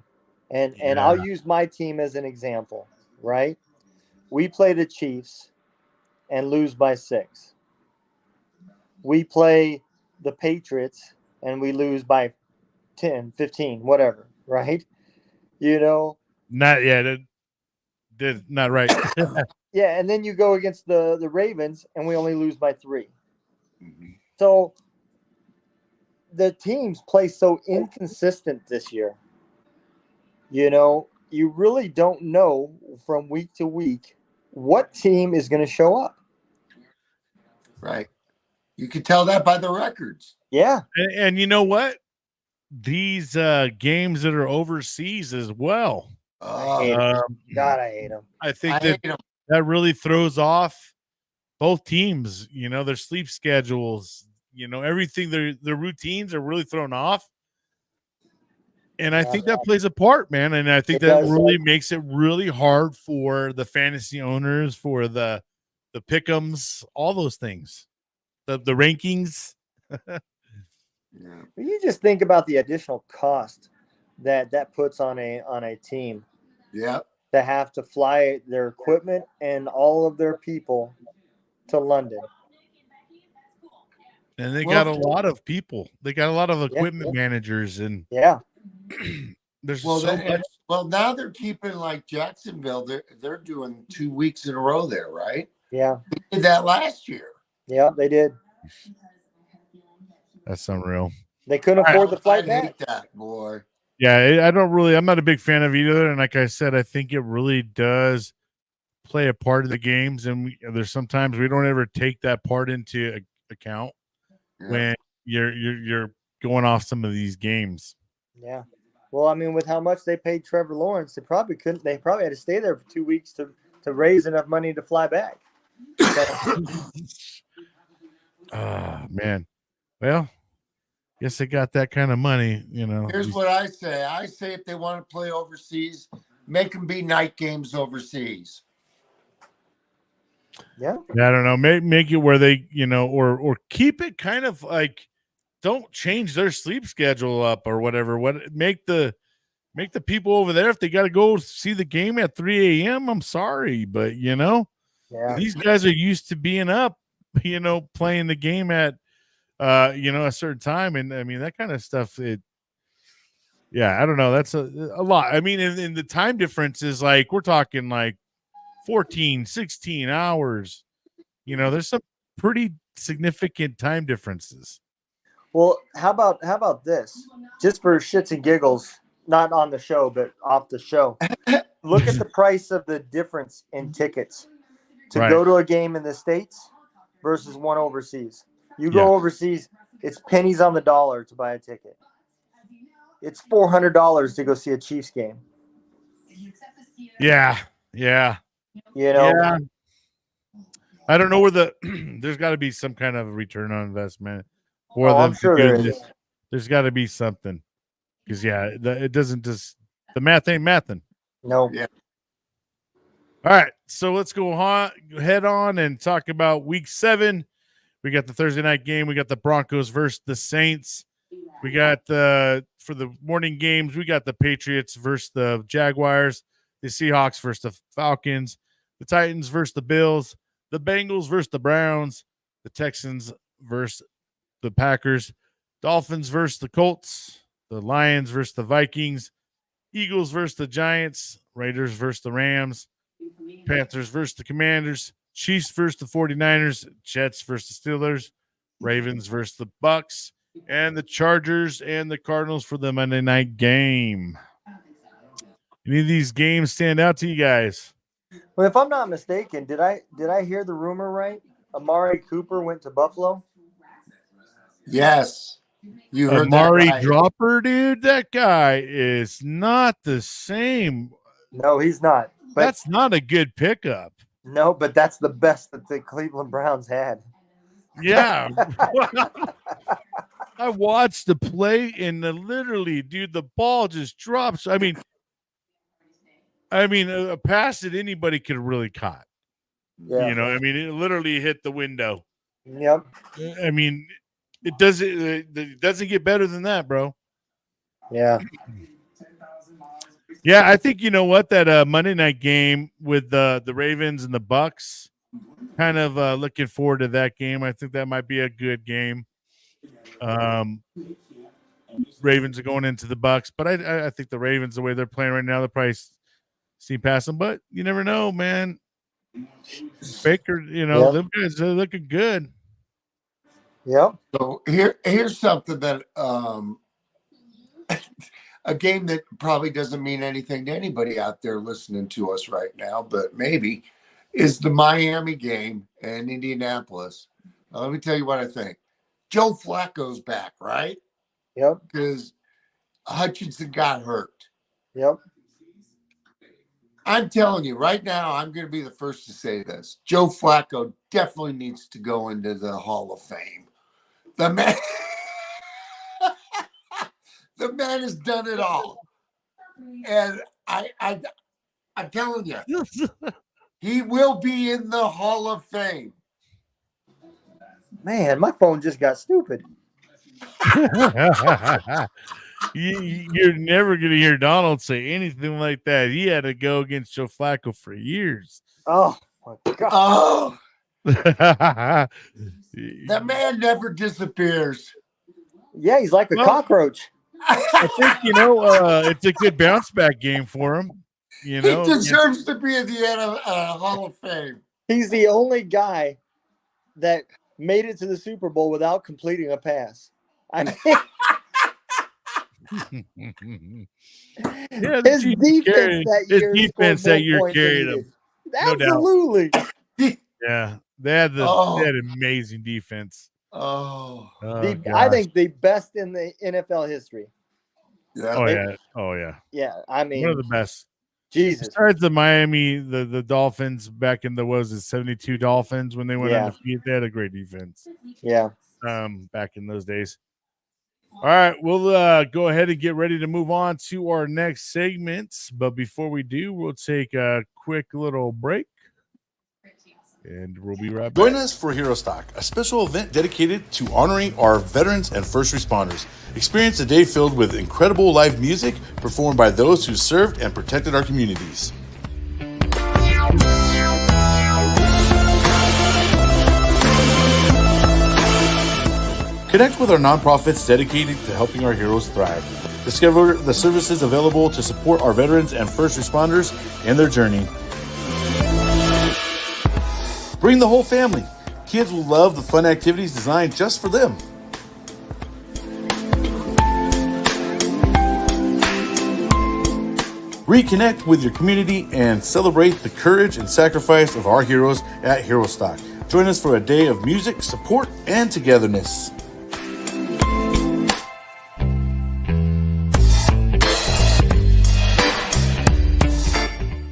And I'll use my team as an example, right? We play the Chiefs and lose by 6. We play the Patriots and we lose by 10, 15, whatever, right? You know, Not yet. Did not right. yeah, and then you go against the Ravens and we only lose by 3. Mm-hmm. So the teams play so inconsistent this year. You know, you really don't know from week to week what team is going to show up. Right. You can tell that by the records. Yeah. And you know what? These games that are overseas as well. I hate 'em. God, I hate them. I think that really throws off both teams. You know, their sleep schedules. You know, everything. Their routines are really thrown off. And I think that plays a part, man. And I think that really makes it really hard for the fantasy owners, for the pick'ems, all those things, the rankings. Yeah. You just think about the additional cost that puts on a team. Yeah. To have to fly their equipment and all of their people to London. And they got a lot of people. They got a lot of equipment managers and there's so much. Well, now they're keeping like Jacksonville. They're doing 2 weeks in a row there, right? Yeah. They did that last year. Yeah, they did. That's unreal. They couldn't afford the flight back. I hate that, boy. Yeah, I'm not a big fan of either. And like I said, I think it really does play a part of the games. And there's sometimes we don't ever take that part into account when you're going off some of these games. Yeah. Well, I mean, with how much they paid Trevor Lawrence, they probably had to stay there for 2 weeks to raise enough money to fly back. Man. Well, guess they got that kind of money, you know. Here's what I say. I say if they want to play overseas, make them be night games overseas. Yeah. I don't know. Make it where they, you know, or keep it kind of like don't change their sleep schedule up or whatever. Make the people over there, if they got to go see the game at 3 a.m., I'm sorry, but you know, these guys are used to being up, you know, playing the game at you know, a certain time. And I mean, that kind of stuff, I don't know. That's a lot. I mean, in the time difference is like, we're talking like 14, 16 hours, you know, there's some pretty significant time differences. Well, how about this? Just for shits and giggles, not on the show, but off the show. Look at the price of the difference in tickets to go to a game in the States versus one overseas. You go overseas, it's pennies on the dollar to buy a ticket. It's $400 to go see a Chiefs game. Yeah. You know, I don't know where there's got to be some kind of return on investment for them. I'm sure there is. There's got to be something because it doesn't just the math ain't mathing. No. Yeah. All right, so let's go head on and talk about Week 7. We got the Thursday night game. We got the Broncos versus the Saints. We got for the morning games, we got the Patriots versus the Jaguars, the Seahawks versus the Falcons, the Titans versus the Bills, the Bengals versus the Browns, the Texans versus the Packers, Dolphins versus the Colts, the Lions versus the Vikings, Eagles versus the Giants, Raiders versus the Rams, Panthers versus the Commanders, Chiefs versus the 49ers, Jets versus the Steelers, Ravens versus the Bucks, and the Chargers and the Cardinals for the Monday night game. Any of these games stand out to you guys? Well, if I'm not mistaken, did I hear the rumor right? Amari Cooper went to Buffalo? Yes. You heard Amari that right. Dropper, dude. That guy is not the same. No, he's not. But That's not a good pickup. no, but that's the best that the Cleveland Browns had. Yeah. I watched the play and literally, dude, the ball just drops. I mean, a pass that anybody could have really caught. Yeah. You know, I mean, it literally hit the window. Yep. I mean, it doesn't get better than that, bro. Yeah. Yeah, I think you know what, that Monday night game with the Ravens and the Bucks. Kind of looking forward to that game. I think that might be a good game. Ravens are going into the Bucks, but I think the Ravens, the way they're playing right now, they'll probably see past them. But you never know, man. Baker, you know, them guys are looking good. Yep. So here's something that a game that probably doesn't mean anything to anybody out there listening to us right now, but maybe is the Miami game in Indianapolis. Now, let me tell you what I think. Joe Flacco's back, right? Yep. Because Hutchinson got hurt. Yep. I'm telling you right now, I'm going to be the first to say this. Joe Flacco definitely needs to go into the Hall of Fame. The man, the man has done it all. And I'm telling you, he will be in the Hall of Fame. Man, my phone just got stupid. You're never going to hear Donald say anything like that. He had to go against Joe Flacco for years. Oh, my God. Oh, That man never disappears. Yeah, he's like a cockroach. I think, you know, it's a good bounce back game for him. You know, he deserves to be in the Hall of Fame. He's the only guy that made it to the Super Bowl without completing a pass. I mean, his defense that year carried him. Absolutely. No doubt. Yeah, they had amazing defense. I think the best in the NFL history. Yeah. Oh yeah. Yeah, I mean, one of the best. Jesus. Besides the Miami, the Dolphins back in the 72 Dolphins when they went undefeated, they had a great defense. Yeah. Back in those days. All right, we'll go ahead and get ready to move on to our next segments. But before we do, we'll take a quick little break. And we'll be right back. Join us for Hero Stock, a special event dedicated to honoring our veterans and first responders. Experience a day filled with incredible live music performed by those who served and protected our communities. Connect with our nonprofits dedicated to helping our heroes thrive. Discover the services available to support our veterans and first responders in their journey. Bring the whole family. Kids will love the fun activities designed just for them. Reconnect with your community and celebrate the courage and sacrifice of our heroes at Hero Stock. Join us for a day of music, support, and togetherness.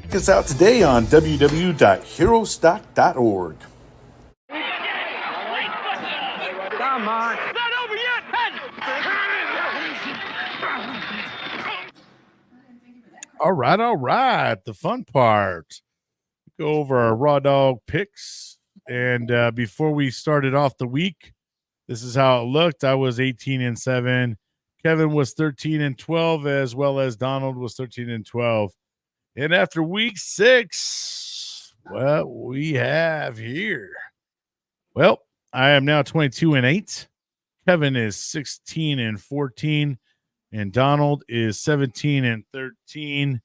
Check us out today on www.herostock.org. Come on. Not over yet. All right. The fun part. Go over our Rawdawg picks. And before we started off the week, this is how it looked. I was 18-7. Kevin was 13-12, as well as Donald was 13-12. And after week 6, what we have here. Well, I am now 22-8. Kevin is 16-14. And Donald is 17-13.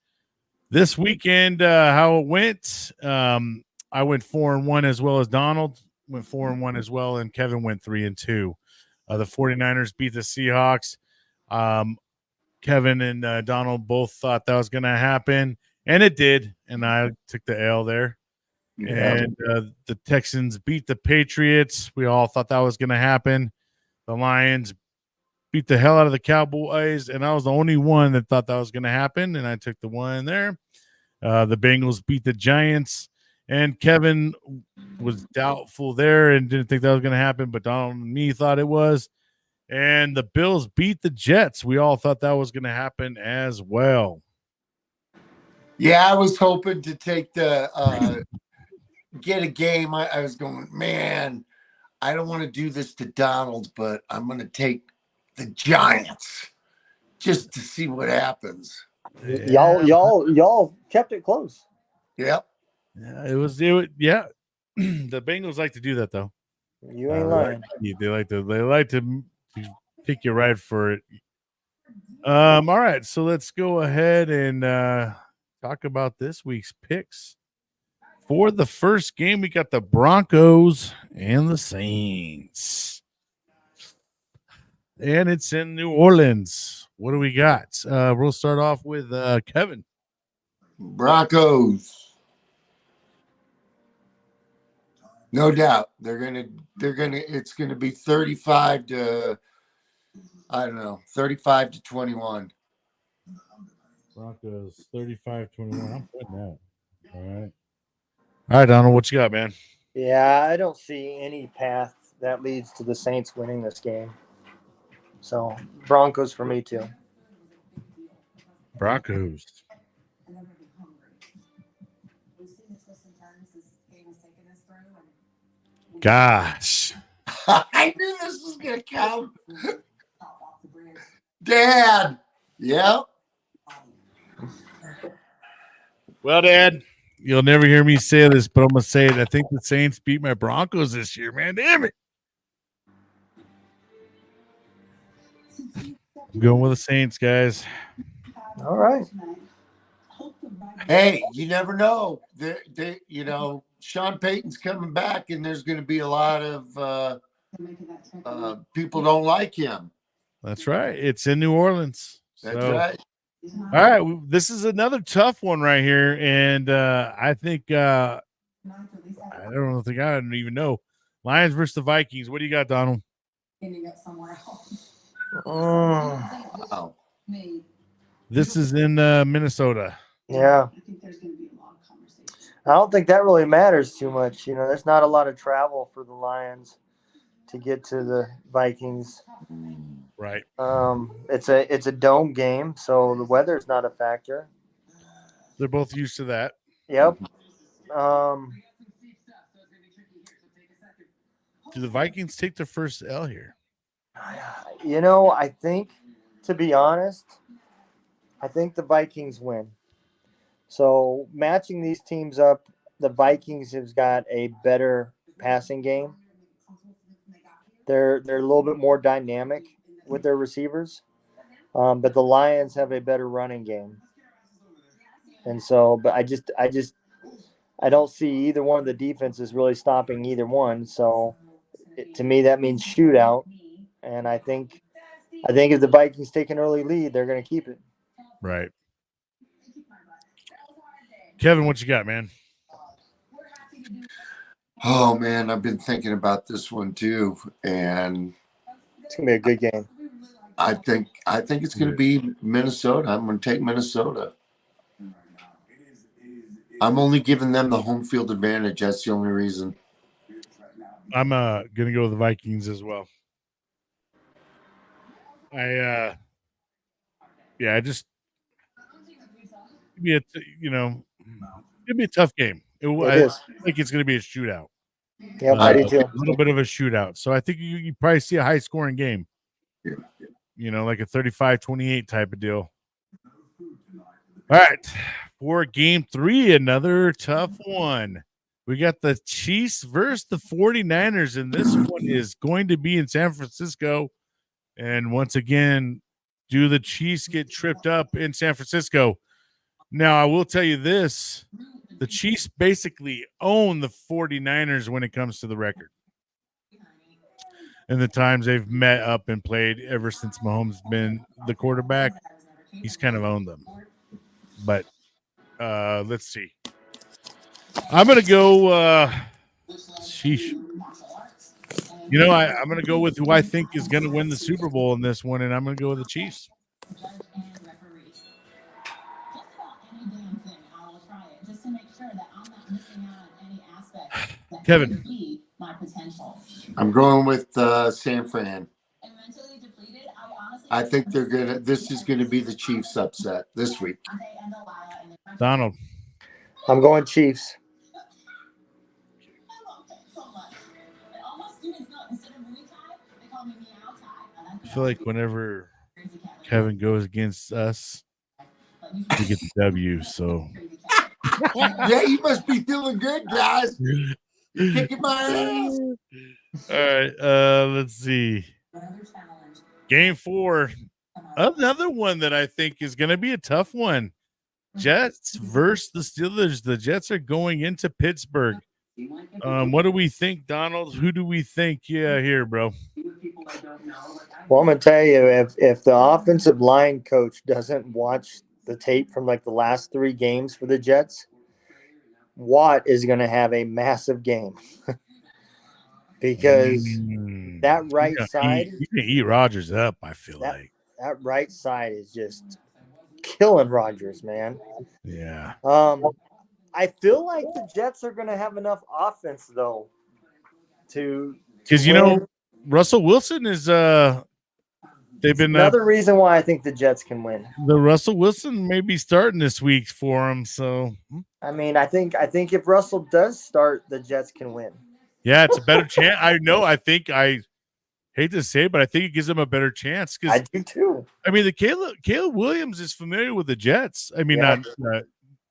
This weekend, how it went, I went 4-1 as well as Donald went 4-1 as well, and Kevin went 3-2. The 49ers beat the Seahawks. Kevin and Donald both thought that was going to happen, and it did, and I took the L there. Yeah. And the Texans beat the Patriots. We all thought that was going to happen. The Lions beat the hell out of the Cowboys, and I was the only one that thought that was going to happen, and I took the one there. The Bengals beat the Giants, and Kevin was doubtful there and didn't think that was going to happen, but Donald and me thought it was. And the Bills beat the Jets. We all thought that was going to happen as well. Yeah, I was hoping to take the get a game. I was going, man, I don't want to do this to Donald, but I'm going to take the Giants just to see what happens. Yeah. Y'all kept it close. Yep. Yeah, it was yeah. The Bengals like to do that though. You ain't lying. They like to take you right for it. All right, so let's go ahead and talk about this week's picks. For the first game, we got the Broncos and the Saints. And it's in New Orleans. What do we got? We'll start off with Kevin. Broncos. No doubt. It's gonna be 35 to 21. Broncos 35-21. I'm putting that. All right. All right, Donald, what you got, man? Yeah, I don't see any path that leads to the Saints winning this game. So Broncos for me too. Broncos. Gosh. I knew this was gonna come. Dad. Yep. Well, Dad, you'll never hear me say this, but I'm gonna say it. I think the Saints beat my Broncos this year, man. Damn it. I'm going with the Saints, guys. All right. Hey, you never know. Sean Payton's coming back, and there's going to be a lot of people don't like him. That's right. It's in New Orleans. That's right. All right. This is another tough one right here. And I think, I don't think I don't even know. Lions versus the Vikings. What do you got, Donald? Wow. This is in Minnesota. Yeah. I don't think that really matters too much. There's not a lot of travel for the Lions to get to the Vikings. Right. It's a dome game, so the weather's not a factor. They're both used to that. Yep. Do the Vikings take their first L here? I think, to be honest, I think the Vikings win. So matching these teams up, the Vikings have got a better passing game. They're a little bit more dynamic with their receivers, but the Lions have a better running game. And so, but I don't see either one of the defenses really stopping either one. So, to me, that means shootout. And I think if the Vikings take an early lead, they're going to keep it. Right. Kevin, what you got, man? Oh man, I've been thinking about this one too, and it's gonna be a good game. I think it's gonna be Minnesota. I'm gonna take Minnesota. I'm only giving them the home field advantage. That's the only reason. I'm gonna go with the Vikings as well. It'd be a tough game. I think it's going to be a shootout. Yeah, I do too. A little bit of a shootout. So I think you probably see a high scoring game. Like a 35-28 type of deal. All right. For game 3, another tough one. We got the Chiefs versus the 49ers, and this one is going to be in San Francisco. And once again, do the Chiefs get tripped up in San Francisco? Now, I will tell you this. The Chiefs basically own the 49ers when it comes to the record. And the times they've met up and played ever since Mahomes been the quarterback, he's kind of owned them. But let's see. I'm going to go sheesh. I'm going to go with who I think is going to win the Super Bowl in this one, and I'm going to go with the Chiefs. Kevin. I'm going with San Fran. I think this is gonna be the Chiefs upset this week. Donald. I'm going Chiefs. I feel like whenever Kevin goes against us, we get the W. So Yeah, you must be feeling good, guys. You're kicking my ass. All right, let's see. Game 4. Another one that I think is going to be a tough one. Jets versus the Steelers. The Jets are going into Pittsburgh. What do we think, Donald? Who do we think? Yeah, here, bro. Well, I'm gonna tell you, if the offensive line coach doesn't watch the tape from like the last 3 games for the Jets, Watt is gonna have a massive game. Because that right side, you can eat Rodgers up. I feel like that right side is just killing Rodgers, man. Yeah. I feel like the Jets are going to have enough offense though because Russell Wilson is they've been another reason why I think the Jets can win. The Russell Wilson may be starting this week for him, so I mean, I think if Russell does start, the Jets can win. Yeah, it's a better chance. I know. I hate to say it, but I think it gives them a better chance. I do too. I mean, the Caleb Williams is familiar with the Jets. I mean,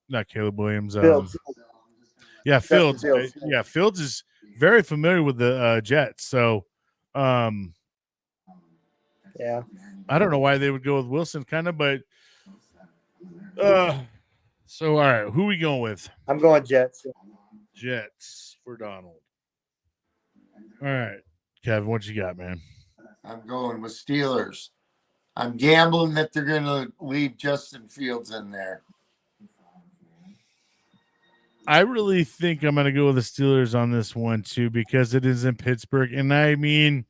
not Caleb Williams. Fields. Yeah, Fields. Yeah, Fields is very familiar with the Jets. So, yeah, I don't know why they would go with Wilson, kind of, but so all right, who are we going with? I'm going Jets. Jets for Donald. All right, Kevin, what you got, man? I'm going with Steelers. I'm gambling that they're going to leave Justin Fields in there. I really think I'm going to go with the Steelers on this one too, because it is in Pittsburgh, and I mean,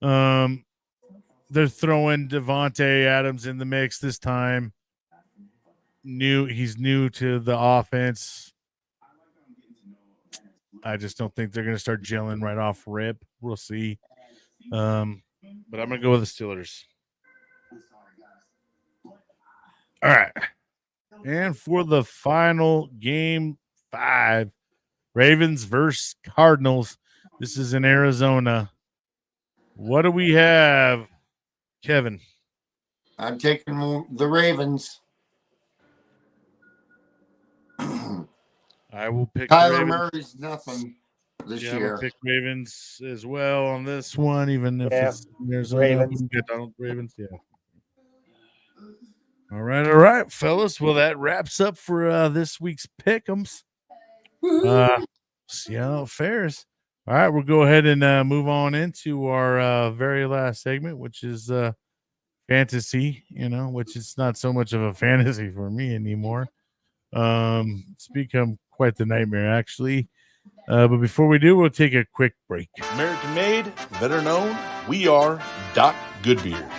they're throwing Devontae Adams in the mix this time. He's new to the offense. I just don't think they're going to start gelling right off rip. We'll see. But I'm going to go with the Steelers. All right. And for the final game 5, Ravens versus Cardinals. This is in Arizona. What do we have, Kevin? I'm taking the Ravens. I will pick Kyler Ravens. Murray's nothing this year. I'll pick Ravens as well on this one, even if it's Arizona. Ravens. Ravens, yeah. All right, fellas. Well, that wraps up for this week's pick'ems. See how it fares. All right, we'll go ahead and move on into our very last segment, which is fantasy. Which is not so much of a fantasy for me anymore. It's become quite the nightmare, actually. But before we do, we'll take a quick break. American made, better known, we are Doc Goodbeard.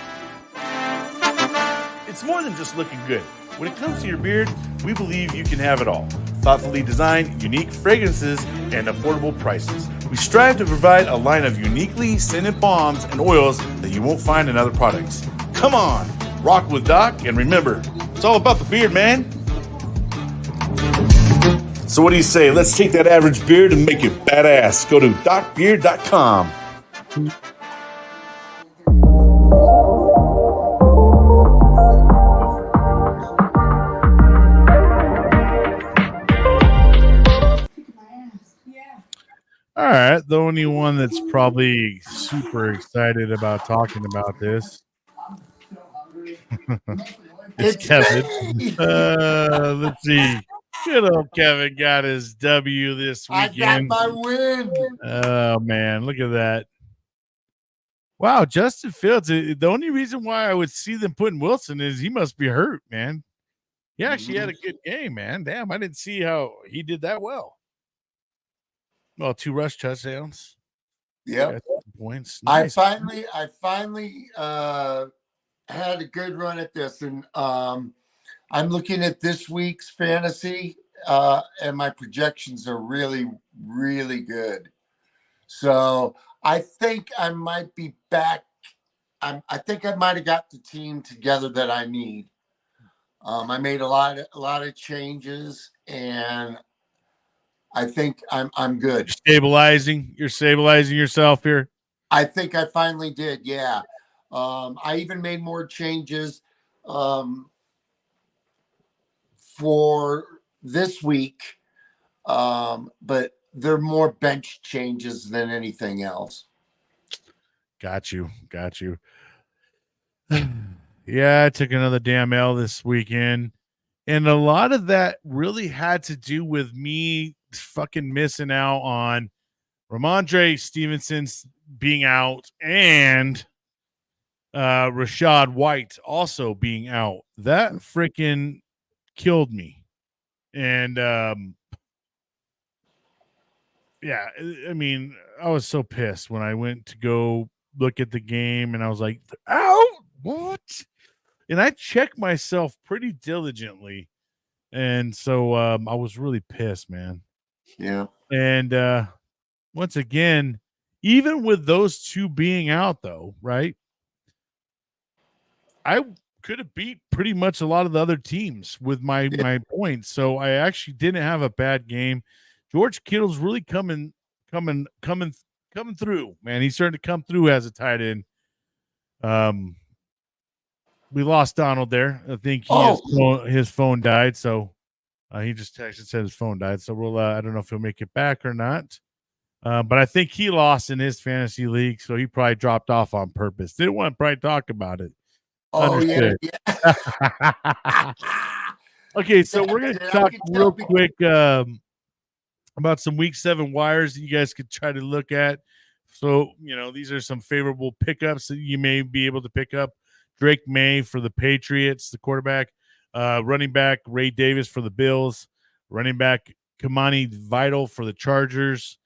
It's more than just looking good. When it comes to your beard, we believe you can have it all. Thoughtfully designed, unique fragrances, and affordable prices. We strive to provide a line of uniquely scented balms and oils that you won't find in other products. Come on, rock with Doc, and remember, it's all about the beard, man. So what do you say? Let's take that average beard and make it badass. Go to docbeard.com. All right, the only one that's probably super excited about talking about this is Kevin. Let's see. Good old Kevin got his W this weekend. I got my win. Oh, man, look at that. Wow, Justin Fields. The only reason why I would see them putting Wilson is he must be hurt, man. He actually had a good game, man. Damn, I didn't see how he did that well. Well, 2 rush touchdowns. Yep. Points. Nice. I finally had a good run at this, and I'm looking at this week's fantasy and my projections are really, really good. So I think I might be back. I think I might have got the team together that I need. I made a lot of changes, and I think I'm good. You're stabilizing yourself here. I think I finally did. Yeah. I even made more changes for this week, but they're more bench changes than anything else. Got you. Yeah, I took another damn L this weekend. And a lot of that really had to do with me fucking missing out on Ramondre Stevenson's being out and Rashad White also being out. That freaking killed me. And yeah, I mean, I was so pissed when I went to go look at the game and I was like, "Ow, what?" And I checked myself pretty diligently. And so I was really pissed, man. Yeah. And once again, even with those two being out, though, right? I could have beat pretty much a lot of the other teams with my points. So I actually didn't have a bad game. George Kittle's really coming through, man. He's starting to come through as a tight end. We lost Donald there. I think his phone died, so he just texted and said his phone died. So we'll I don't know if he'll make it back or not. But I think he lost in his fantasy league, so he probably dropped off on purpose. Didn't want to probably talk about it. Oh, yeah. Okay, so we're going to talk real quick about some week 7 wires that you guys could try to look at. So, these are some favorable pickups that you may be able to pick up. Drake May for the Patriots, the quarterback. Running back Ray Davis for the Bills. Running back Kamani Vital for the Chargers.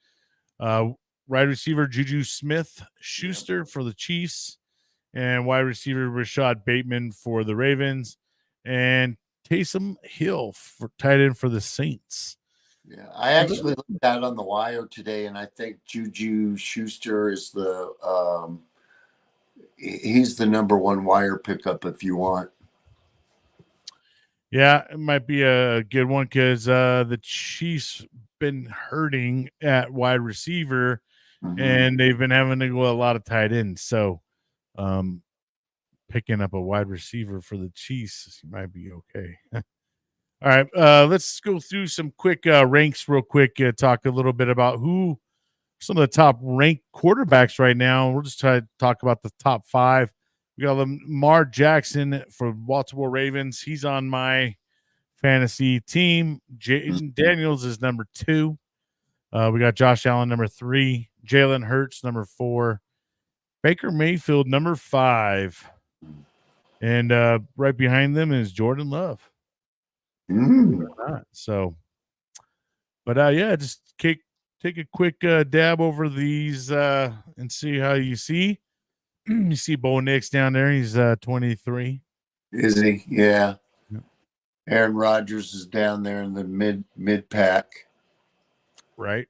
Wide receiver Juju Smith-Schuster for the Chiefs. And wide receiver Rashad Bateman for the Ravens. And Taysom Hill for tight end for the Saints. Yeah, I actually looked at on the wire today, and I think Juju Schuster is he's the number one wire pickup if you want. Yeah, it might be a good one because the Chiefs been hurting at wide receiver, and they've been having to go a lot of tight ends. So, picking up a wide receiver for the Chiefs might be okay. All right, let's go through some quick ranks real quick. Talk a little bit about who some of the top ranked quarterbacks right now. We'll just try to talk about the top 5. We got Lamar Jackson for Baltimore Ravens. He's on my fantasy team. Jaden Daniels is number 2. We got Josh Allen number 3. Jalen Hurts number 4. Baker Mayfield number 5. And right behind them is Jordan Love. So, but yeah, just take a quick dab over these and see how you see. You see Bo Nix down there. He's 23. Is he? Yeah. Aaron Rodgers is down there in the mid pack. Right.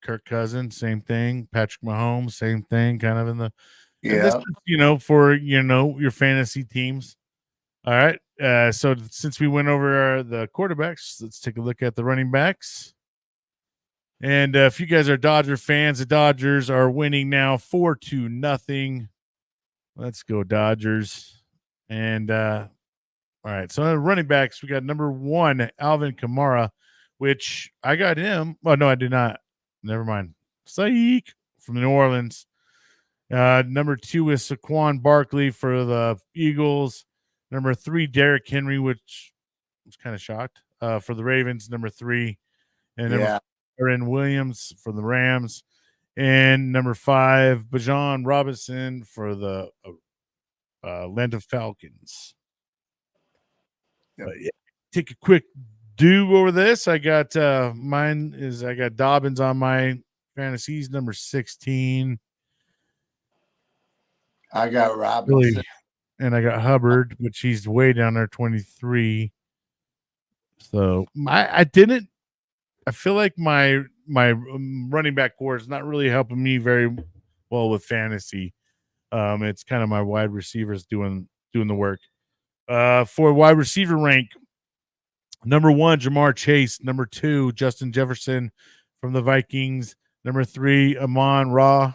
Kirk Cousins, same thing. Patrick Mahomes, same thing. Kind of in the for your fantasy teams. All right. So since we went over the quarterbacks, let's take a look at the running backs. And if you guys are Dodger fans, the Dodgers are winning now 4-0. Let's go Dodgers. And all right, so running backs, we got number 1, Alvin Kamara, which I got him. Oh, no, I did not. Never mind. Psych from New Orleans. Number 2 is Saquon Barkley for the Eagles. Number 3, Derrick Henry, which I was kind of shocked, for the Ravens. Number 3. And number 4, Aaron Williams for the Rams. And number 5, Bijan Robinson for the Atlanta Falcons. Yeah, take a quick do over this. I got I got Dobbins on my fantasies, number 16. I got Robinson. And I got Hubbard, which he's way down there, 23. So I feel like my running back core is not really helping me very well with fantasy. It's kind of my wide receivers doing the work. For wide receiver rank, number 1, Jamar Chase. Number 2, Justin Jefferson from the Vikings. Number 3, Amon Ra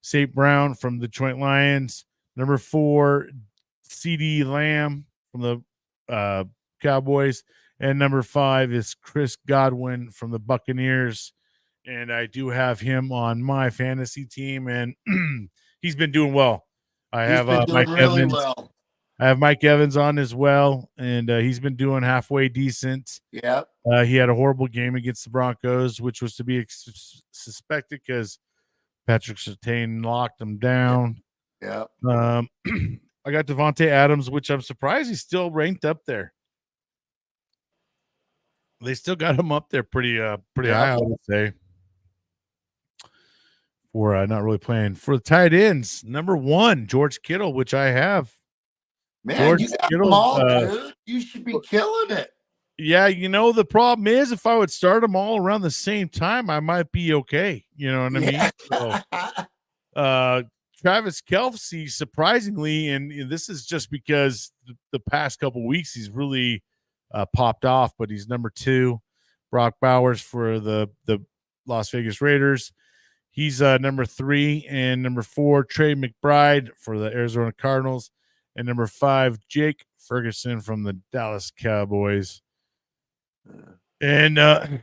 St. Brown from the Detroit Lions. Number 4, CD Lamb from the Cowboys. And number 5 is Chris Godwin from the Buccaneers. And I do have him on my fantasy team, and he's been doing well. I have Mike Evans. Well. I have Mike Evans on as well, and he's been doing halfway decent. Yeah. He had a horrible game against the Broncos, which was to be suspected because Patrick Surtain locked him down. Yeah. I got Devontae Adams, which I'm surprised he's still ranked up there. They still got him up there pretty high, I would say. For not really playing. For the tight ends, number 1, George Kittle, which I have. Man, George you got Kittle, them all, dude. You should be killing it. Yeah, the problem is if I would start them all around the same time, I might be okay. You know what I mean? So, Travis Kelce, surprisingly, and this is just because the past couple of weeks he's really popped off, but he's number 2. Brock Bowers for the Las Vegas Raiders. He's number 3, and number 4, Trey McBride for the Arizona Cardinals, and number 5, Jake Ferguson from the Dallas Cowboys. And I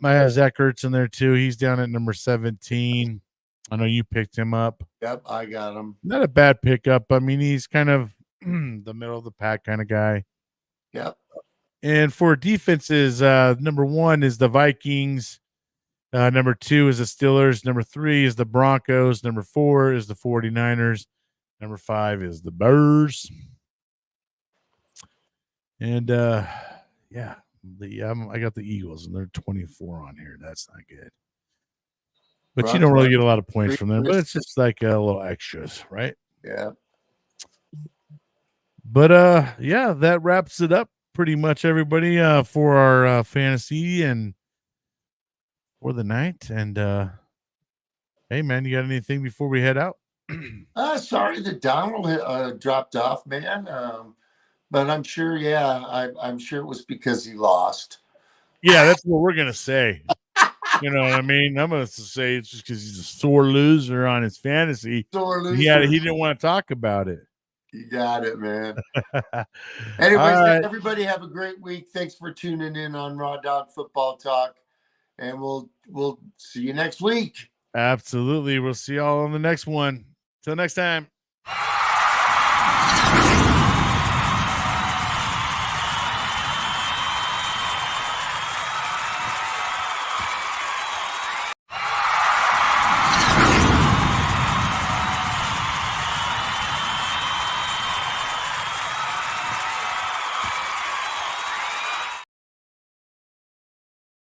have Zach Ertz in there too. He's down at number 17. I know you picked him up. Yep, I got him. Not a bad pickup. I mean, he's kind of the middle of the pack kind of guy. Yep. And for defenses, number 1 is the Vikings. Number 2 is the Steelers. Number 3 is the Broncos. Number 4 is the 49ers. Number 5 is the Bears. And I got the Eagles, and they're 24 on here. That's not good. But you don't really get a lot of points from them. But it's just like a little extras, right? Yeah. But that wraps it up pretty much, everybody, for our fantasy and for the night. And hey, man, you got anything before we head out? Sorry that Donald dropped off, man. But I'm sure, I'm sure it was because he lost. Yeah, that's what we're gonna say. You know what I mean? I'm gonna say it's just because he's a sore loser on his fantasy. Sore loser. He didn't want to talk about it. You got it, man. Anyways, everybody have a great week. Thanks for tuning in on Rawdawg Football Talk, and we'll see you next week. Absolutely. We'll see y'all on the next one. Till next time.